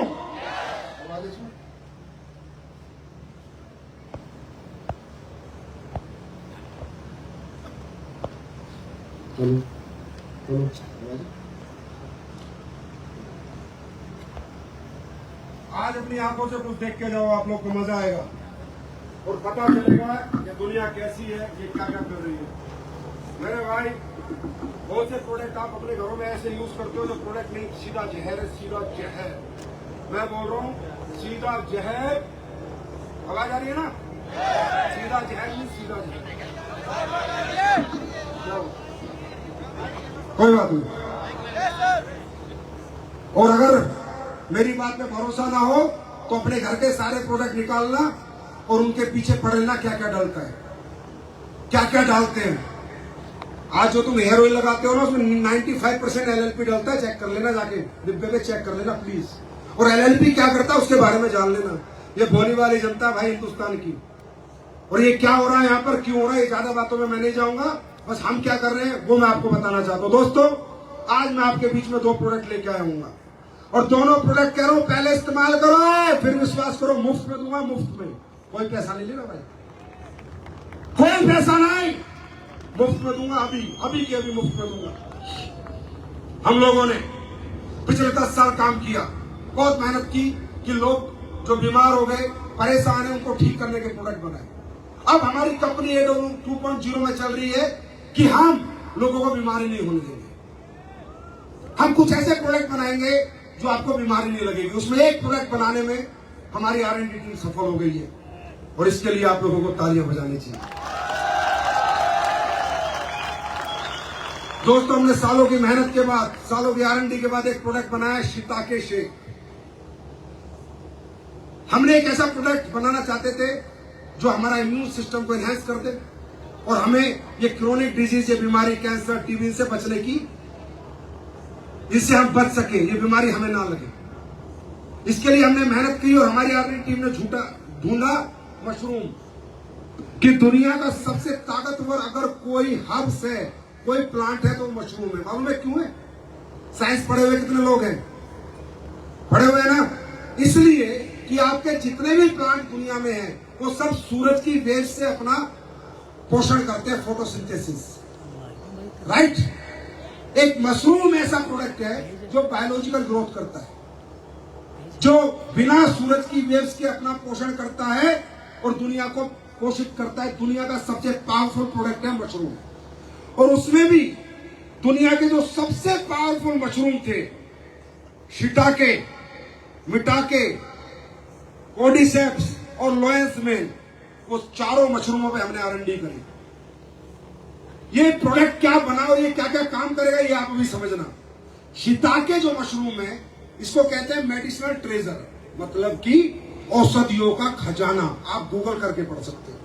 आज अपनी आंखों से कुछ देख के जाओ, आप लोग को मजा आएगा और पता चलेगा कि दुनिया कैसी है, ये क्या क्या कर रही है। मेरे भाई, बहुत से प्रोडक्ट आप अपने घरों में ऐसे यूज करते हो जो प्रोडक्ट नहीं, सीधा जहर है, सीधा जहर। मैं बोल रहा हूँ सीधा जहर, आवाज आ रही है ना? सीधा जहर नहीं, सीधा जहर। कोई बात नहीं। और अगर मेरी बात में भरोसा ना हो तो अपने घर के सारे प्रोडक्ट निकालना और उनके पीछे पढ़ना क्या क्या डलता है, क्या क्या डालते हैं। आज जो तुम हेयर ऑयल लगाते हो ना, उसमें 95% LLP डलता है। चेक कर लेना, जाके डिब्बे पे चेक कर लेना प्लीज। और LLP क्या करता है उसके बारे में जान लेना। ये भोली वाली जनता भाई हिंदुस्तान की, और ये क्या हो रहा है यहाँ पर, क्यों हो रहा है, ज्यादा बातों में मैं नहीं जाऊंगा। बस हम क्या कर रहे हैं वो मैं आपको बताना चाहता हूँ। दोस्तों, आज मैं आपके बीच में 2 प्रोडक्ट लेके आया हूँ और दोनों प्रोडक्ट कह रहा हूँ पहले इस्तेमाल करो, फिर विश्वास करो। मुफ्त में दूंगा, मुफ्त में, कोई पैसा नहीं लेना भाई, कोई पैसा नहीं, मुफ्त में दूंगा। अभी के अभी मुफ्त में दूंगा। हम लोगों ने पिछले 10 साल काम किया, बहुत मेहनत की कि लोग जो बीमार हो गए, परेशान है, उनको ठीक करने के प्रोडक्ट बनाए। अब हमारी कंपनी 2.0 में चल रही है कि हम लोगों को बीमारी नहीं होने देंगे। हम कुछ ऐसे प्रोडक्ट बनाएंगे जो आपको बीमारी नहीं लगेगी। उसमें एक प्रोडक्ट बनाने में हमारी R&D टीम सफल हो गई है और इसके लिए आप लोगों को तालियां बजानी चाहिए। दोस्तों, हमने सालों की मेहनत के बाद, सालों की R&D के बाद एक प्रोडक्ट बनाया, शिताके शेक। हमने एक ऐसा प्रोडक्ट बनाना चाहते थे जो हमारा इम्यून सिस्टम को एनहांस कर दे और हमें ये क्रोनिक डिजीज, ये बीमारी, कैंसर, टीबी से बचने की, इससे हम बच सके, ये बीमारी हमें ना लगे। इसके लिए हमने मेहनत की और हमारी R&D टीम ने ढूंढा मशरूम कि दुनिया का सबसे ताकतवर अगर कोई हर्ब्स है, कोई प्लांट है तो मशरूम है। मालूम है क्यों है? साइंस पढ़े हुए कितने लोग हैं? पढ़े हुए हैं ना? इसलिए कि आपके जितने भी प्लांट दुनिया में हैं वो सब सूरज की वेव्स से अपना पोषण करते हैं, फोटोसिंथेसिस। राइट? एक मशरूम ऐसा प्रोडक्ट है जो बायोलॉजिकल ग्रोथ करता है, जो बिना सूरज की वेव्स के अपना पोषण करता है और दुनिया को पोषित करता है। दुनिया का सबसे पावरफुल प्रोडक्ट है मशरूम। और उसमें भी दुनिया के जो सबसे पावरफुल मशरूम थे, शिटाके, मिटाके, कोडिसेप्स और लोएंस में, वो चारों मशरूमों पे हमने R&D करी। ये प्रोडक्ट क्या बना और ये क्या क्या काम करेगा ये आप अभी समझना। शिताके जो मशरूम है, इसको कहते हैं मेडिसिनल ट्रेजर, मतलब कि औषधियों का खजाना। आप गूगल करके पढ़ सकते हो।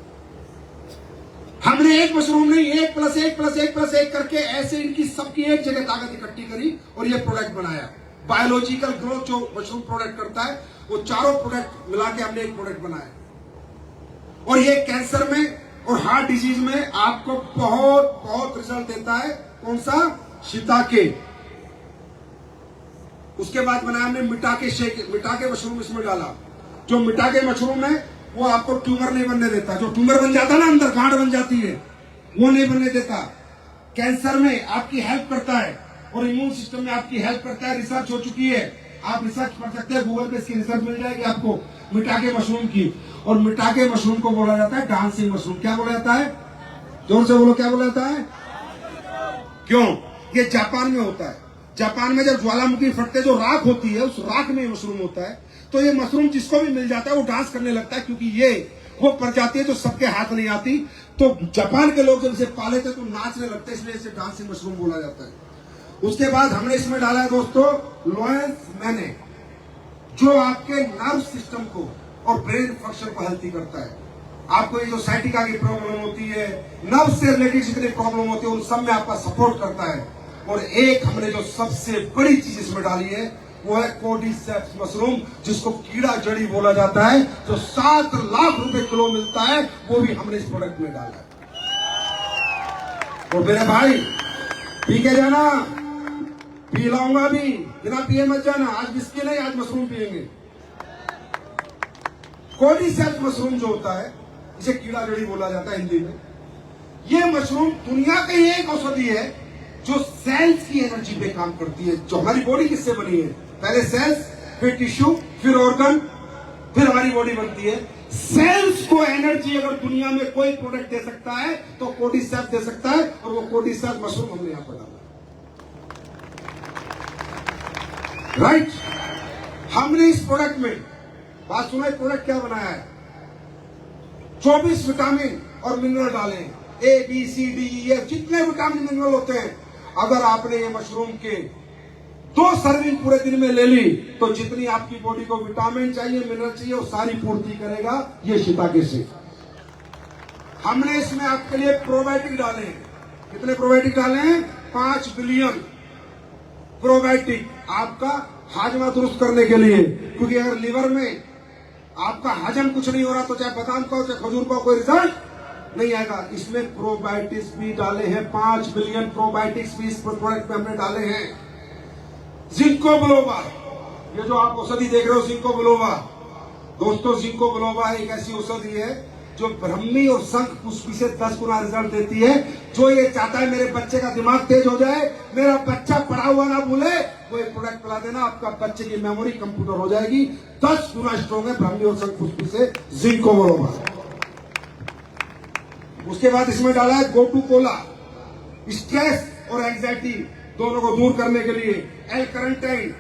हमने एक मशरूम नहीं, 1+1+1+1 करके ऐसे इनकी सबकी एक जगह ताकत इकट्ठी करी और ये प्रोडक्ट बनाया। बायोलॉजिकल ग्रोथ जो मशरूम प्रोडक्ट करता है, वो चारों प्रोडक्ट मिला के हमने एक प्रोडक्ट बनाया। और ये कैंसर में और हार्ट डिजीज में आपको बहुत बहुत रिजल्ट देता है। कौन सा? शिताके। उसके बाद बनाया हमने मिटाके शेक, मिटाके मशरूम इसमें डाला। जो मिटाके मशरूम है वो आपको ट्यूमर नहीं बनने देता। जो ट्यूमर बन जाता है ना, अंदर गांठ बन जाती है, वो नहीं बनने देता। कैंसर में आपकी हेल्प करता है और इम्यून सिस्टम में आपकी हेल्प करता है। रिसर्च हो चुकी है, आप रिसर्च पढ़ सकते हैं, गूगल पे इसकी रिसर्च मिल जाएगी आपको मिटाके मशरूम की। और मिटाके मशरूम को बोला जाता है डांसिंग मशरूम। क्या बोला जाता है? जोर से बोलो, क्या बोला जाता है? क्यों? ये जापान में होता है। जापान में जब ज्वालामुखी फटते जो राख होती है, उस राख में मशरूम होता है। तो ये मशरूम जिसको भी मिल जाता है वो डांस करने लगता है, क्योंकि ये वो प्रजाति है जो सबके हाथ नहीं आती। तो जापान के लोग जब इसे पाले थे तो नाचने लगते, इसलिए इसे डांसिंग मशरूम बोला जाता है। उसके बाद हमने इसमें डाला है दोस्तों लोएंस मैने। जो आपके नर्व सिस्टम को और ब्रेन फंक्शन को हेल्थी करता है। आपको ये जो साइटिका की प्रॉब्लम होती है, नर्व से रिलेटेड जितनी प्रॉब्लम होती है, उन सब में आपका सपोर्ट करता है। और एक हमने जो सबसे बड़ी चीज इसमें डाली है वो है कोर्डिसेप्स मशरूम, जिसको कीड़ा जड़ी बोला जाता है, जो 7 लाख रुपए किलो मिलता है, वो भी हमने इस प्रोडक्ट में डाला है। और मेरे भाई पी के जाना, पी लाऊंगा भी, बिना पिए मत जाना। आज बिस्किट नहीं, आज मशरूम पिएंगे। कोर्डिसेप्स मशरूम जो होता है, इसे कीड़ा जड़ी बोला जाता है हिंदी में। ये मशरूम दुनिया की एक औषधि है जो सेल्स की एनर्जी पे काम करती है। जो हमारी बॉडी किससे बनी है? पहले सेल्स, फिर टिश्यू, फिर ऑर्गन, फिर हमारी बॉडी बनती है। सेल्स को एनर्जी अगर दुनिया में कोई प्रोडक्ट दे सकता है तो कोर्डिसेप्स दे सकता है, और वो कोर्डिसेप्स मशरूम हमने यहां पर डाला। राइट, हमने इस प्रोडक्ट में बात सुना, प्रोडक्ट क्या बनाया है? 24 विटामिन और मिनरल डाले हैं, A, B, C, D, E, F, जितने विटामिन मिनरल होते हैं। अगर आपने ये मशरूम के 2 सर्विंग पूरे दिन में ले ली तो जितनी आपकी बॉडी को विटामिन चाहिए, मिनरल चाहिए, वो सारी पूर्ति करेगा ये शिताके से। हमने इसमें आपके लिए प्रोबायोटिक डाले हैं। कितने प्रोबायोटिक डाले हैं? 5 बिलियन प्रोबायोटिक, आपका हाजमा दुरुस्त करने के लिए। क्योंकि अगर लिवर में आपका हजम कुछ नहीं हो रहा तो चाहे बादाम का हो चाहे खजूर का, कोई रिजल्ट नहीं आएगा। इसमें प्रोबायोटिक्स भी डाले हैं, 5 बिलियन प्रोबायोटिक्स भी इस प्रोडक्ट में हमने डाले हैं। जिंको बिलोबा, ये जो आप औषधि देख रहे हो जिंको बिलोबा, दोस्तों जिंको बिलोबा एक ऐसी औषधि है जो ब्रह्मी और शंख पुष्पी से 10 गुना रिजल्ट देती है। जो ये चाहता है मेरे बच्चे का दिमाग तेज हो जाए, मेरा बच्चा पढ़ा हुआ ना भूले, वो एक प्रोडक्ट पिला देना, आपका बच्चे की मेमोरी कंप्यूटर हो जाएगी। 10 गुना स्ट्रॉन्ग है ब्रह्मी और शंख पुष्पी से जिंको बिलोबा। उसके बाद इसमें डाला है गोटू कोला, स्ट्रेस और एंजाइटी दोनों को दूर करने के लिए। एल-कैरोटीन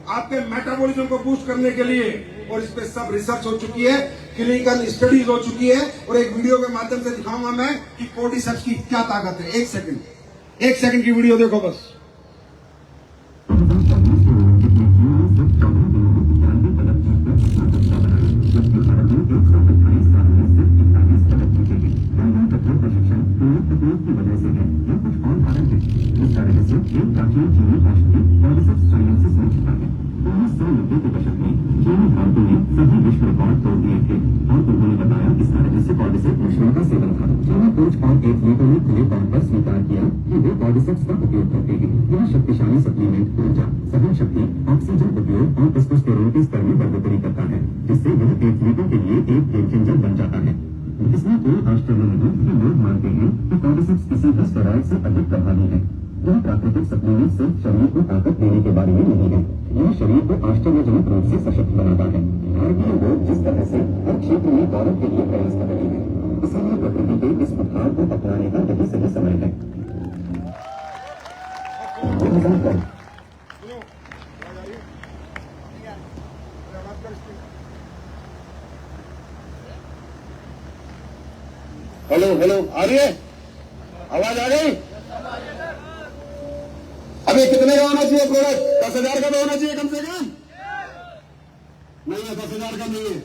आपके मेटाबॉलिज्म को बूस्ट करने के लिए। और इस पे सब रिसर्च हो चुकी है, क्लिनिकल स्टडीज हो चुकी है। और एक वीडियो के माध्यम से दिखाऊंगा मैं कि कोर्डिसेप्स की क्या ताकत है। 1 सेकंड की वीडियो देखो बस। सभी विश्व रिकॉर्ड तोड़ दिए थे और उन्होंने बताया इसका रहस्य कॉर्डिसेप्स मशरूम का सेवन था। चाइना कोच और एथलीटों ने खुले तौर पर स्वीकार किया कि वे कॉर्डिसेप्स का उपयोग करते हैं। यह शक्तिशाली सप्लीमेंट ऊर्जा, सहन शक्ति, ऑक्सीजन उपयोग और टेस्टोस्टेरोन के स्तर में बढ़ोतरी करता है, जिससे यह एथलीटों के लिए एक गेम चेंजर बन जाता है। इसमें कोई आश्चर्य नहीं कि लोग मानते हैं कि कॉर्डिसेप्स किसी भी स्टेरॉइड से अधिक प्रभावी है। यह प्राकृतिक सप्लीमेंट सिर्फ शरीर को ताकत देने के बारे में नहीं है, यह शरीर को आश्चर्यजनक रूप से सशक्त बनाता है। भारतीय लोग जिस तरह से हर क्षेत्र में गौरव के लिए प्रयास कर रहे हैं, इसलिए प्रकृति के इस उपहार को अपनाने का यही सही समय है। हेलो हेलो, आ रही है आवाज? आ गई? अबे कितने का होना चाहिए प्रोडक्ट? 10,000 का तो होना चाहिए कम से कम। नहीं है, 10,000 का नहीं है।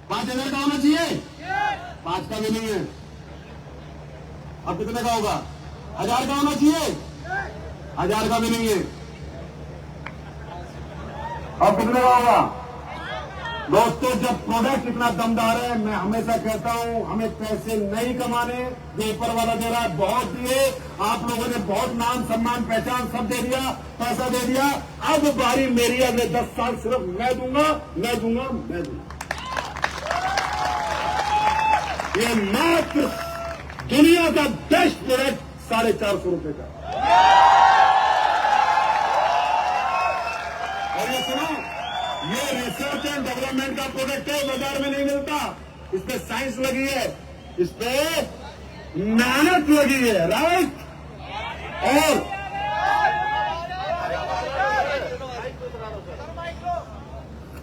5,000 का होना चाहिए, 5 का भी नहीं है। अब कितने का होगा? 1,000 का होना चाहिए, 1,000 का भी नहीं है। अब कितने का होगा? दोस्तों, जब प्रोडक्ट इतना दमदार है, मैं हमेशा कहता हूं हमें पैसे नहीं कमाने, जो ऊपर वाला दे रहा है बहुत दिए। आप लोगों ने बहुत नाम सम्मान पहचान सब दे दिया, पैसा दे दिया। अब बारी मेरी, अगले 10 साल सिर्फ मैं दूंगा, मैं दूंगा, मैं दूंगा। ये मात्र दुनिया का बेस्ट प्रोडक्ट 450 रुपए का। और ये सुनो, ये रिसर्च एंड डेवलपमेंट का प्रोडक्ट है, बाजार में नहीं मिलता। इस पे साइंस लगी है, इस पे मेहनत लगी है, राइट?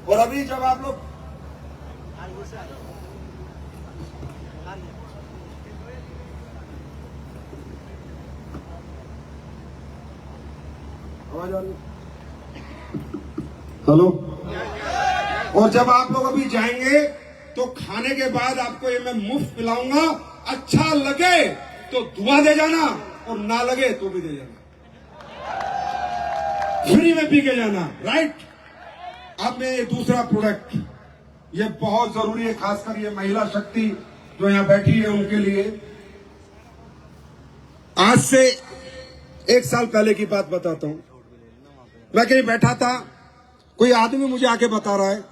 और अभी जब आप लोग आवाज आ रही है? हेलो। और जब आप लोग अभी जाएंगे तो खाने के बाद आपको ये मैं मुफ्त पिलाऊंगा। अच्छा लगे तो दुआ दे जाना और ना लगे तो भी दे जाना, फ्री में पी के जाना, राइट। अब में ये दूसरा प्रोडक्ट, ये बहुत जरूरी है, खासकर ये महिला शक्ति जो यहां बैठी है उनके लिए। आज से 1 साल पहले की बात बताता हूं। मैं कहीं बैठा था, कोई आदमी मुझे आके बता रहा है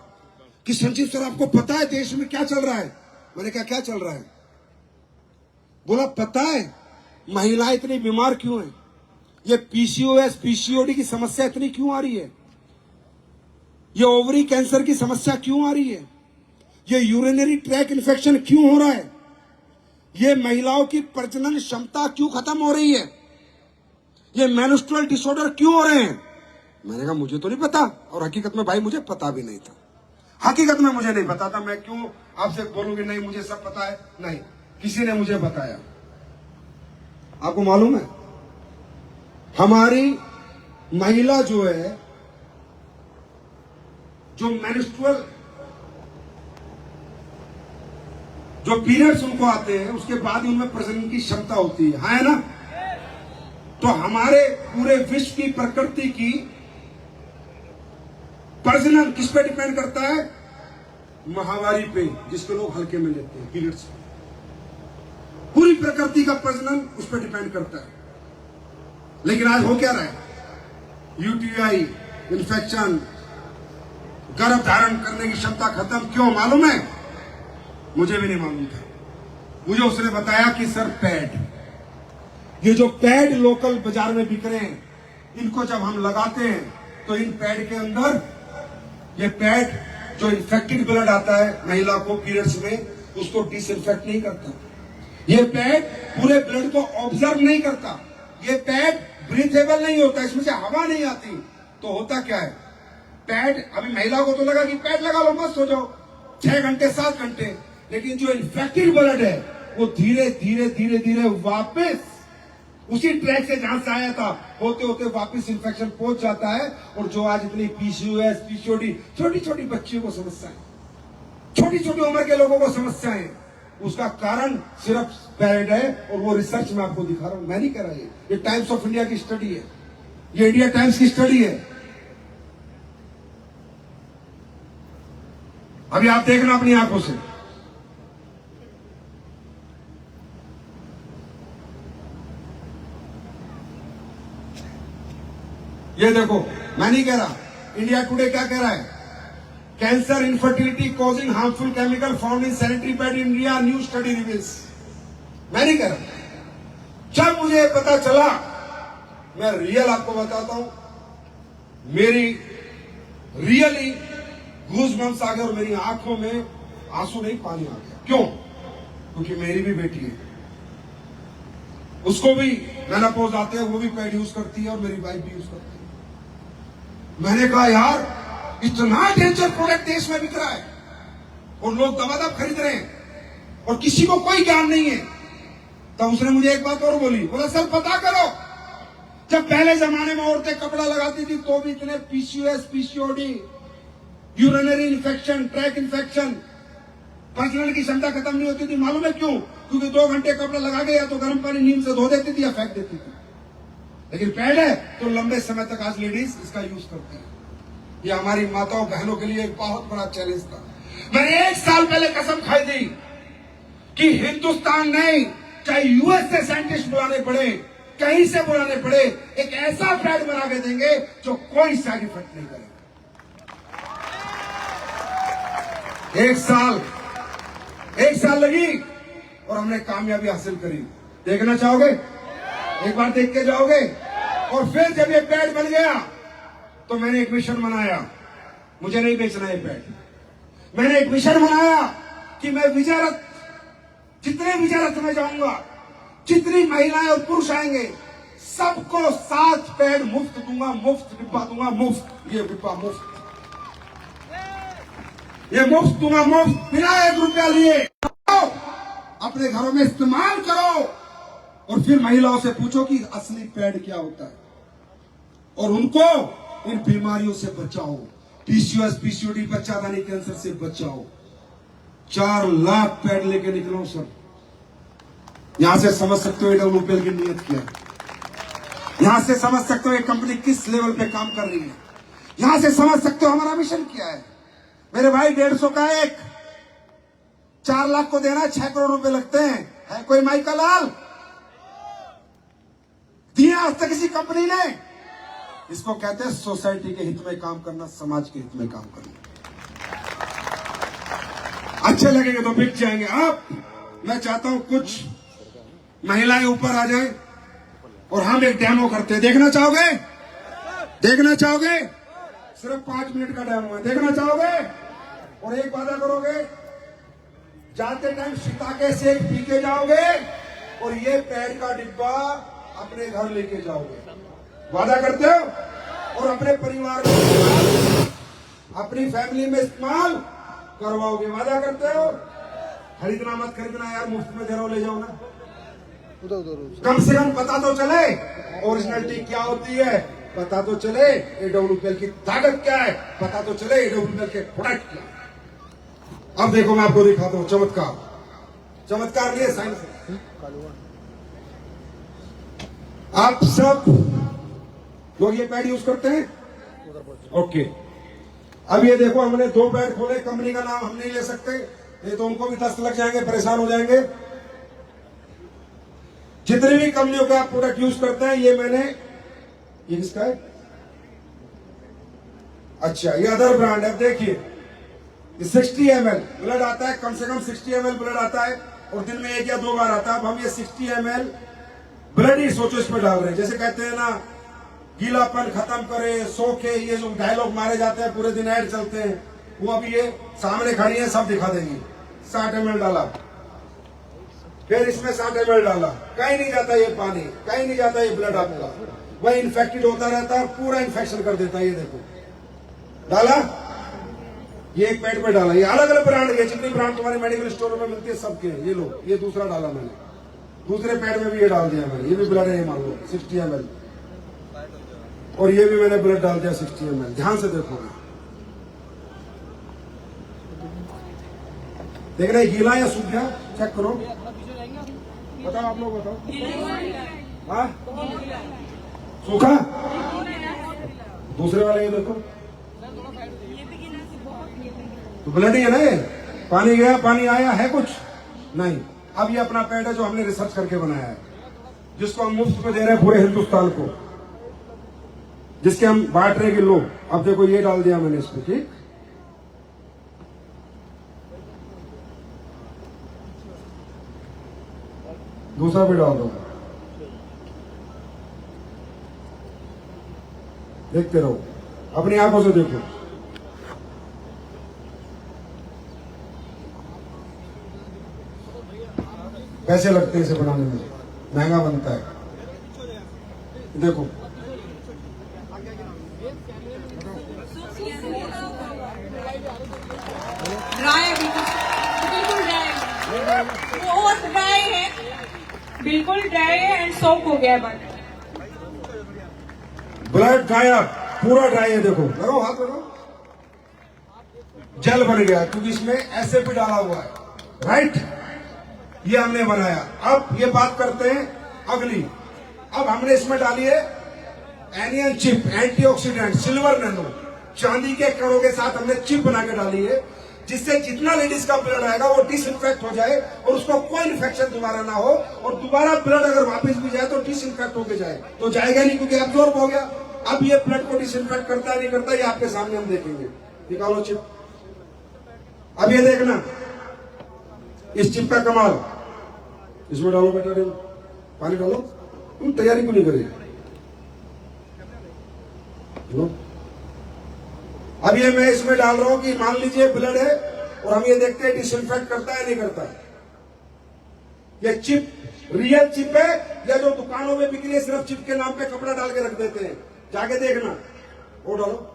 कि संजीव सर आपको पता है देश में क्या चल रहा है? मैंने कहा क्या चल रहा है? बोला पता है महिलाएं इतनी बीमार क्यों हैं? ये पीसीओएस पीसीओडी की समस्या इतनी क्यों आ रही है? ये ओवरी कैंसर की समस्या क्यों आ रही है? ये यूरिनरी ट्रैक इन्फेक्शन क्यों हो रहा है? ये महिलाओं की प्रजनन क्षमता क्यों खत्म हो रही है? ये मेन्स्ट्रुअल डिसऑर्डर क्यों हो रहे हैं? मैंने कहा मुझे तो नहीं पता, और हकीकत में भाई मुझे पता भी नहीं था। हकीकत में मुझे नहीं पता था। मैं क्यों आपसे बोलूंगी नहीं मुझे सब पता है? नहीं, किसी ने मुझे बताया। आपको मालूम है हमारी महिला जो है, जो मेन्स्ट्रुअल जो पीरियड्स उनको आते हैं उसके बाद ही उनमें प्रजनन की क्षमता होती है ना? तो हमारे पूरे विश्व की प्रकृति की प्रजनन किस पे डिपेंड करता है? महावारी पे, जिसको लोग हल्के में लेते हैं, पीरियड्स। पूरी प्रकृति का प्रजनन उस पर डिपेंड करता है। लेकिन आज हो क्या रहा है? यूटीआई इन्फेक्शन, गर्भ धारण करने की क्षमता खत्म। क्यों मालूम है? मुझे भी नहीं मालूम था। मुझे उसने बताया कि सर पैड, ये जो पैड लोकल बाजार में बिक रहे हैं, इनको जब हम लगाते हैं तो इन पैड के अंदर, ये पैड जो इन्फेक्टेड ब्लड आता है महिला को पीरियड्स में, उसको डिसइंफेक्ट नहीं करता। ये पैड पूरे ब्लड को ऑब्जर्व नहीं करता। ये पैड ब्रीथेबल नहीं होता, इसमें से हवा नहीं आती। तो होता क्या है? पैड, अभी महिला को तो लगा कि पैड लगा लो मस्त हो जाओ 6 घंटे 7 घंटे, लेकिन जो इन्फेक्टेड ब्लड है वो धीरे धीरे धीरे धीरे वापस उसी ट्रैक से जहां से आया था होते होते वापस इन्फेक्शन पहुंच जाता है। और जो आज इतनी पीसीओएस पीसीओडी, छोटी छोटी बच्चियों को समस्याएं, छोटी छोटी उम्र के लोगों को समस्याएं, उसका कारण सिर्फ पैड है। और वो रिसर्च में आपको दिखा रहा हूं, मैं नहीं कह रहा, ये टाइम्स ऑफ इंडिया की स्टडी है, ये इंडिया टाइम्स की स्टडी है। अभी आप देखना अपनी आंखों से। ये देखो, मैं नहीं कह रहा, इंडिया टुडे क्या कह रहा है? Cancer infertility causing harmful chemical found in sanitary pad in India, new study reveals. मैं नहीं कह रहा। जब मुझे पता चला, मैं रियल आपको बताता हूं, मेरी रियली गूज़बम्प्स आ गए और मेरी आंखों में आंसू नहीं पानी आ गया। क्यों? क्योंकि मेरी भी बेटी है, उसको भी मेनोपॉज आते हैं, वो भी पैड यूज करती है और मेरी वाइफ भी यूज करती है। मैंने कहा यार इतना डेंजर प्रोडक्ट देश में बिक रहा है और लोग दबादब खरीद रहे हैं और किसी को कोई ज्ञान नहीं है। तब उसने मुझे एक बात और बोली, बोला सर पता करो, जब पहले जमाने में औरतें कपड़ा लगाती थी तो भी इतने PCOS PCOD, urinary infection, track infection, प्रजनन की क्षमता खत्म नहीं होती थी। मालूम है क्यों? क्योंकि 2 घंटे कपड़ा लगा के या तो गर्म पानी नीम से धो देती थी या फेंक देती थी। लेकिन पैड है तो लंबे समय तक आज लेडीज इसका यूज करती है। ये हमारी माताओं बहनों के लिए एक बहुत बड़ा चैलेंज था। मैंने 1 साल पहले कसम खाई थी कि हिंदुस्तान नहीं, चाहे यूएस से साइंटिस्ट बुलाने पड़े, कहीं से बुलाने पड़े, एक ऐसा पैड बना के देंगे जो कोई साइड इफेक्ट नहीं करेगा। 1 साल लगी और हमने कामयाबी हासिल करी। देखना चाहोगे? एक बार देख के जाओगे। और फिर जब ये पैड बन गया तो मैंने एक मिशन बनाया, मुझे नहीं बेचना ये पैड। मैंने एक मिशन बनाया कि मैं विजय रथ, जितने विजय रथ में जाऊंगा, जितनी महिलाएं और पुरुष आएंगे, सबको 7 पैड मुफ्त दूंगा, मुफ्त डिब्बा दूंगा, मुफ्त। ये डिब्बा मुफ्त, ये मुफ्त दूंगा, मुफ्त, बिना 1 रुपया लिए। अपने घरों में इस्तेमाल करो और फिर महिलाओं से पूछो कि असली पैड क्या होता है और उनको इन बीमारियों से बचाओ। पीसीओएस पीसीओडी बच्चादानी कैंसर से बचाओ। 4 लाख पैड लेके निकलो सर। यहां से समझ सकते हो डब्ल्यूपीएल की नीयत क्या है। यहां से समझ सकते हो ये कंपनी किस लेवल पे काम कर रही है। यहां से समझ सकते हो हमारा मिशन क्या है। मेरे भाई 150 का एक 4 लाख को देना 6 करोड़ रुपए लगते हैं। है कोई माई का लाल दिया आज तक किसी कंपनी ने? इसको कहते हैं सोसाइटी के हित में काम करना, समाज के हित में काम करना। अच्छे लगेंगे तो बिक जाएंगे। अब मैं चाहता हूं कुछ महिलाएं ऊपर आ जाएं और हम एक डेमो करते हैं। देखना चाहोगे? देखना चाहोगे? सिर्फ 5 मिनट का डेमो है। देखना चाहोगे? और एक वादा करोगे, जाते टाइम सीता से एक पी के जाओगे और ये पैड का डिब्बा अपने घर लेके जाओगे। वादा करते हो? और अपने परिवार में, अपनी फैमिली में इस्तेमाल करवाओगे। वादा करते हो? खरीदना मत खरीदना यार, मुफ्त में दे रहा हो, ले जाओ ना। कम से कम पता तो चले ओरिजिनलिटी क्या होती है, पता तो चले एडब्ल्यूपीएल की ताकत क्या है, पता तो चले एडब्ल्यूपीएल के प्रोडक्ट क्या है। अब देखो मैं आपको दिखाता हूं चमत्कार। चमत्कार नहीं है, साइंस है। आप सब लोग ये पैड यूज करते हैं? ओके। अब ये देखो, हमने 2 पैड खोले। कंपनी का नाम हम नहीं ले सकते, ये तो उनको भी 10 लग जाएंगे, परेशान हो जाएंगे। जितनी भी कंपनियों का आप प्रोडक्ट यूज करते हैं, ये मैंने, ये किसका है? अच्छा, ये अदर ब्रांड है। देखिए 60 ml ब्लड आता है, कम से कम 60 ml ब्लड आता है और दिन में 1 या 2 बार आता है। अब हम ये 60 ml ब्लड ही सोचो इसमें डाल रहे हैं। जैसे कहते हैं ना, गीलापन खत्म करे, सोखे, ये जो डायलॉग मारे जाते हैं, पूरे दिन ऐड चलते हैं, वो अभी ये सामने खड़ी है, सब दिखा देंगी। 60 ml डाला, फिर इसमें 60 ml डाला, कहीं नहीं जाता ये पानी, कहीं नहीं जाता ये ब्लड आपका, वही इन्फेक्टेड होता रहता है, पूरा इन्फेक्शन कर देता है। ये देखो डाला, ये एक पैड पे डाला। ये अलग अलग ब्रांड है, जितनी ब्रांड तुम्हारे मेडिकल स्टोर में मिलती है सबके। ये लो, ये दूसरा डाला मैंने, दूसरे पैड में भी ये डाल दिया मैंने। ये भी ब्लड है, ये मान लो 60 ml, और ये भी मैंने ब्लड डाल दिया 60 ml। ध्यान से देखोगे, देखना है गीला या सूख गया, चेक करो। बताओ, आप लोग बताओ। हाँ, सूखा। दूसरे वाले ये देखो, तो ब्लड ही है ना ये। पानी गया, पानी आया है कुछ नहीं। अब ये अपना पैड है जो हमने रिसर्च करके बनाया है, जिसको हम मुफ्त में दे रहे हैं पूरे हिंदुस्तान को, जिसके हम बांट रहे हैं कि लो। अब देखो ये डाल दिया मैंने इसमें, ठीक। दूसरा भी डाल दो, देखते रहो, अपनी आंखों से देखो। पैसे लगते हैं इसे बनाने में, महंगा बनता है। देखो ड्राई है, बिल्कुल ड्राई है, बहुत ड्राई है, बिल्कुल ड्राई है एंड सॉफ्ट हो गया है। ब्लड गायब, पूरा ड्राई है। देखो, लगाओ हाथ, लगाओ। जेल बन गया क्योंकि इसमें एसएपी डाला हुआ है, राइट। ये हमने बनाया। अब ये बात करते हैं अगली। अब हमने इसमें डाली है anion chip, antioxidant, silver nano, चांदी के कणों के साथ हमने चिप बना के डाली है, जिससे जितना लेडीज का ब्लड आएगा वो डिसइंफेक्ट हो जाए और उसको कोई इन्फेक्शन दोबारा ना हो, और दोबारा ब्लड अगर वापस भी जाए तो डिसइंफेक्ट होके जाए। तो जाएगा नहीं क्योंकि एब्जॉर्ब हो गया। अब ये ब्लड को डिसइंफेक्ट करता है नहीं करता, ये आपके सामने हम देखेंगे। निकालो चिप। अब ये देखना इस चिप का कमाल। इसमें डालो बेटा, पानी डालो। तुम तैयारी क्यों नहीं करेगी? अब ये मैं इसमें डाल रहा हूं कि मान लीजिए ब्लड है और हम ये देखते हैं डिसइंफेक्ट करता है नहीं करता है। ये चिप रियल चिप है या जो दुकानों में बिक्री है सिर्फ चिप के नाम पे कपड़ा डाल के रख देते हैं? जाके देखना, वो डालो।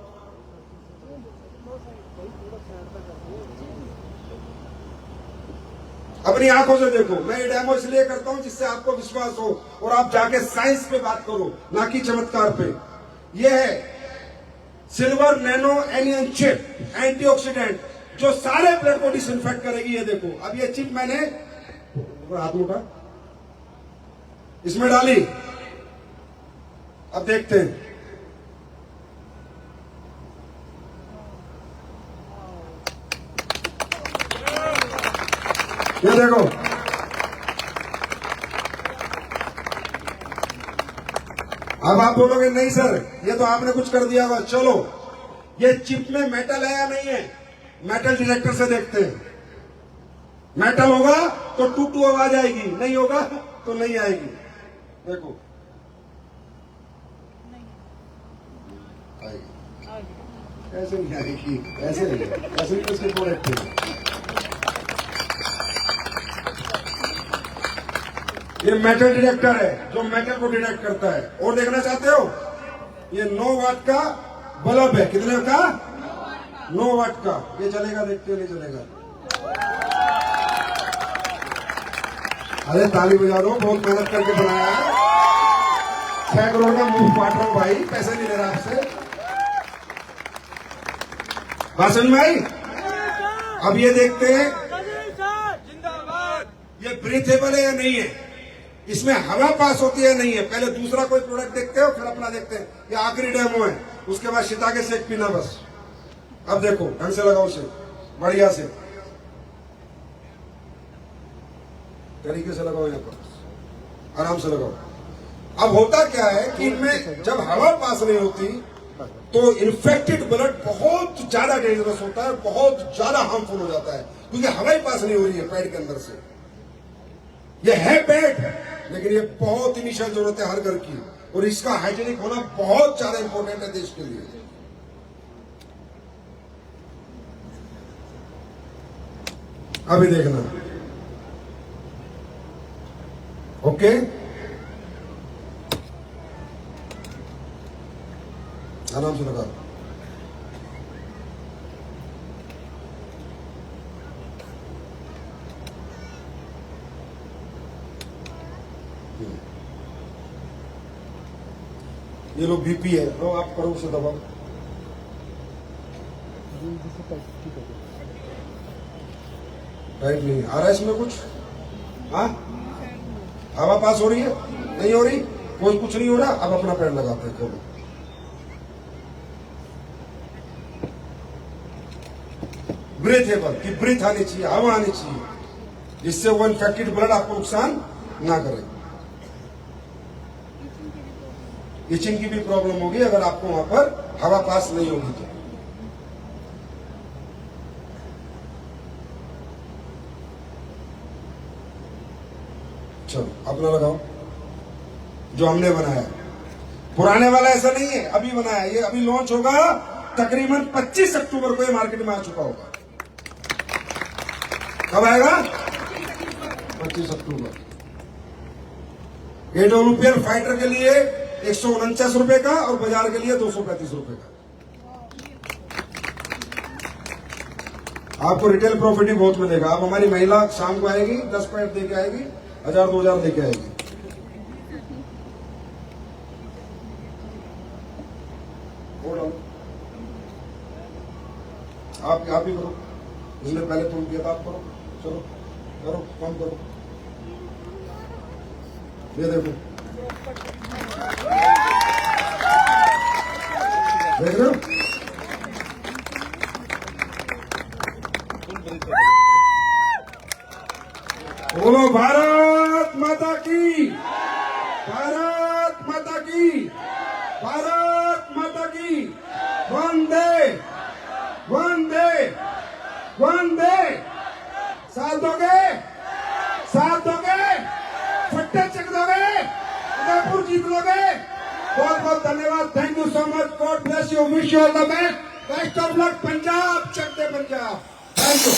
अपनी आंखों से देखो। मैं ये डेमो इसलिए करता हूं जिससे आपको विश्वास हो और आप जाके साइंस पे बात करो, ना कि चमत्कार पे। ये है silver nano anion chip, antioxidant, जो सारे ब्लड को डिसइंफेक्ट करेगी। ये देखो, अब ये चिप मैंने हाथ में उठा, इसमें डाली, अब देखते हैं। ये देखो, अब आप बोलोगे नहीं सर ये तो आपने कुछ कर दिया हुआ। चलो, ये चिप में मेटल है या नहीं है, मेटल डिटेक्टर से देखते हैं। मेटल होगा तो टू टू आवाज आएगी, नहीं होगा तो नहीं आएगी। देखो आएगी, ऐसे नहीं आएगी, ऐसे नहीं, ऐसे नहीं, इसके प्रोडक्ट है। ये मेटल डिटेक्टर है जो मेटल को डिटेक्ट करता है। और देखना चाहते हो, ये 9 वाट का बल्ब है। कितने का? 9 वाट का। ये चलेगा, देखते हो नहीं चलेगा? अरे ताली बजा दो, बहुत मेहनत करके बनाया है। 6 करोड़ का मुंह फाट रहा हूं भाई, पैसे नहीं ले रहा आपसे। बात समझ में आई? अब ये देखते हैं ये ब्रीथेबल है या नहीं है, इसमें हवा पास होती है नहीं है। पहले दूसरा कोई प्रोडक्ट देखते हो, फिर अपना देखते हैं। ये आखिरी डेमो है, उसके बाद शिता के शेक पीना बस। अब देखो, ढंग से लगाओ से, बढ़िया से तरीके से लगाओ, यहाँ पर आराम से लगाओ। अब होता क्या है कि इनमें जब हवा पास नहीं होती तो इन्फेक्टेड ब्लड बहुत ज्यादा डेंजरस होता है, बहुत ज्यादा हार्मफुल हो जाता है, क्योंकि हवा ही पास नहीं हो रही है पेट के अंदर से। ये है पेट, लेकिन ये बहुत इनिशियल जरूरत है हर घर की, और इसका हाइजीनिक होना बहुत ज्यादा इंपॉर्टेंट है देश के लिए। अभी देखना, ओके, आराम से लगा। ये लो बीपी है, लो आप करो उसे दबाओ। राइट नहीं आ रहा है इसमें कुछ? हाँ, हवा पास हो रही है, नहीं हो रही, कोई कुछ नहीं हो रहा। अब अपना पैर लगाते हैं, खोलो। ब्रीथेबल की ब्रीथ आनी चाहिए, हवा आनी चाहिए, जिससे वो इन्फेक्टेड ब्लड आपको नुकसान ना करे। इचिंग की भी प्रॉब्लम होगी अगर आपको वहां पर हवा पास नहीं होगी तो। चलो अपना लगाओ जो हमने बनाया। पुराने वाला ऐसा नहीं है, अभी बनाया। ये अभी लॉन्च होगा तकरीबन 25 अक्टूबर को, ये मार्केट में आ चुका होगा। कब आएगा? 25 अक्टूबर। एडोलुपियर फाइटर के लिए 149 रुपए का और बाजार के लिए 235 रुपए का। आपको रिटेल प्रॉफिट ही बहुत मिलेगा। अब हमारी महिला शाम को आएगी, 10 पैकेट देके आएगी, 1000-2000 देके आएगी। आप ही करो, जिसने पहले फोन किया था आप करो। चलो करो, कम करो। ये देखो, देख रहे हो? बोलो भारत माता की, भारत माता की, भारत माता की। वंदे वंदे वंदे। साथ दोगे? साथ दोगे? फट्टे चक दोगे? उदयपुर जीत लोगे? बहुत बहुत धन्यवाद। Thank you so much. God bless you, wish you all the best. Best of luck Punjab, चक दे पंजाब। Thank you.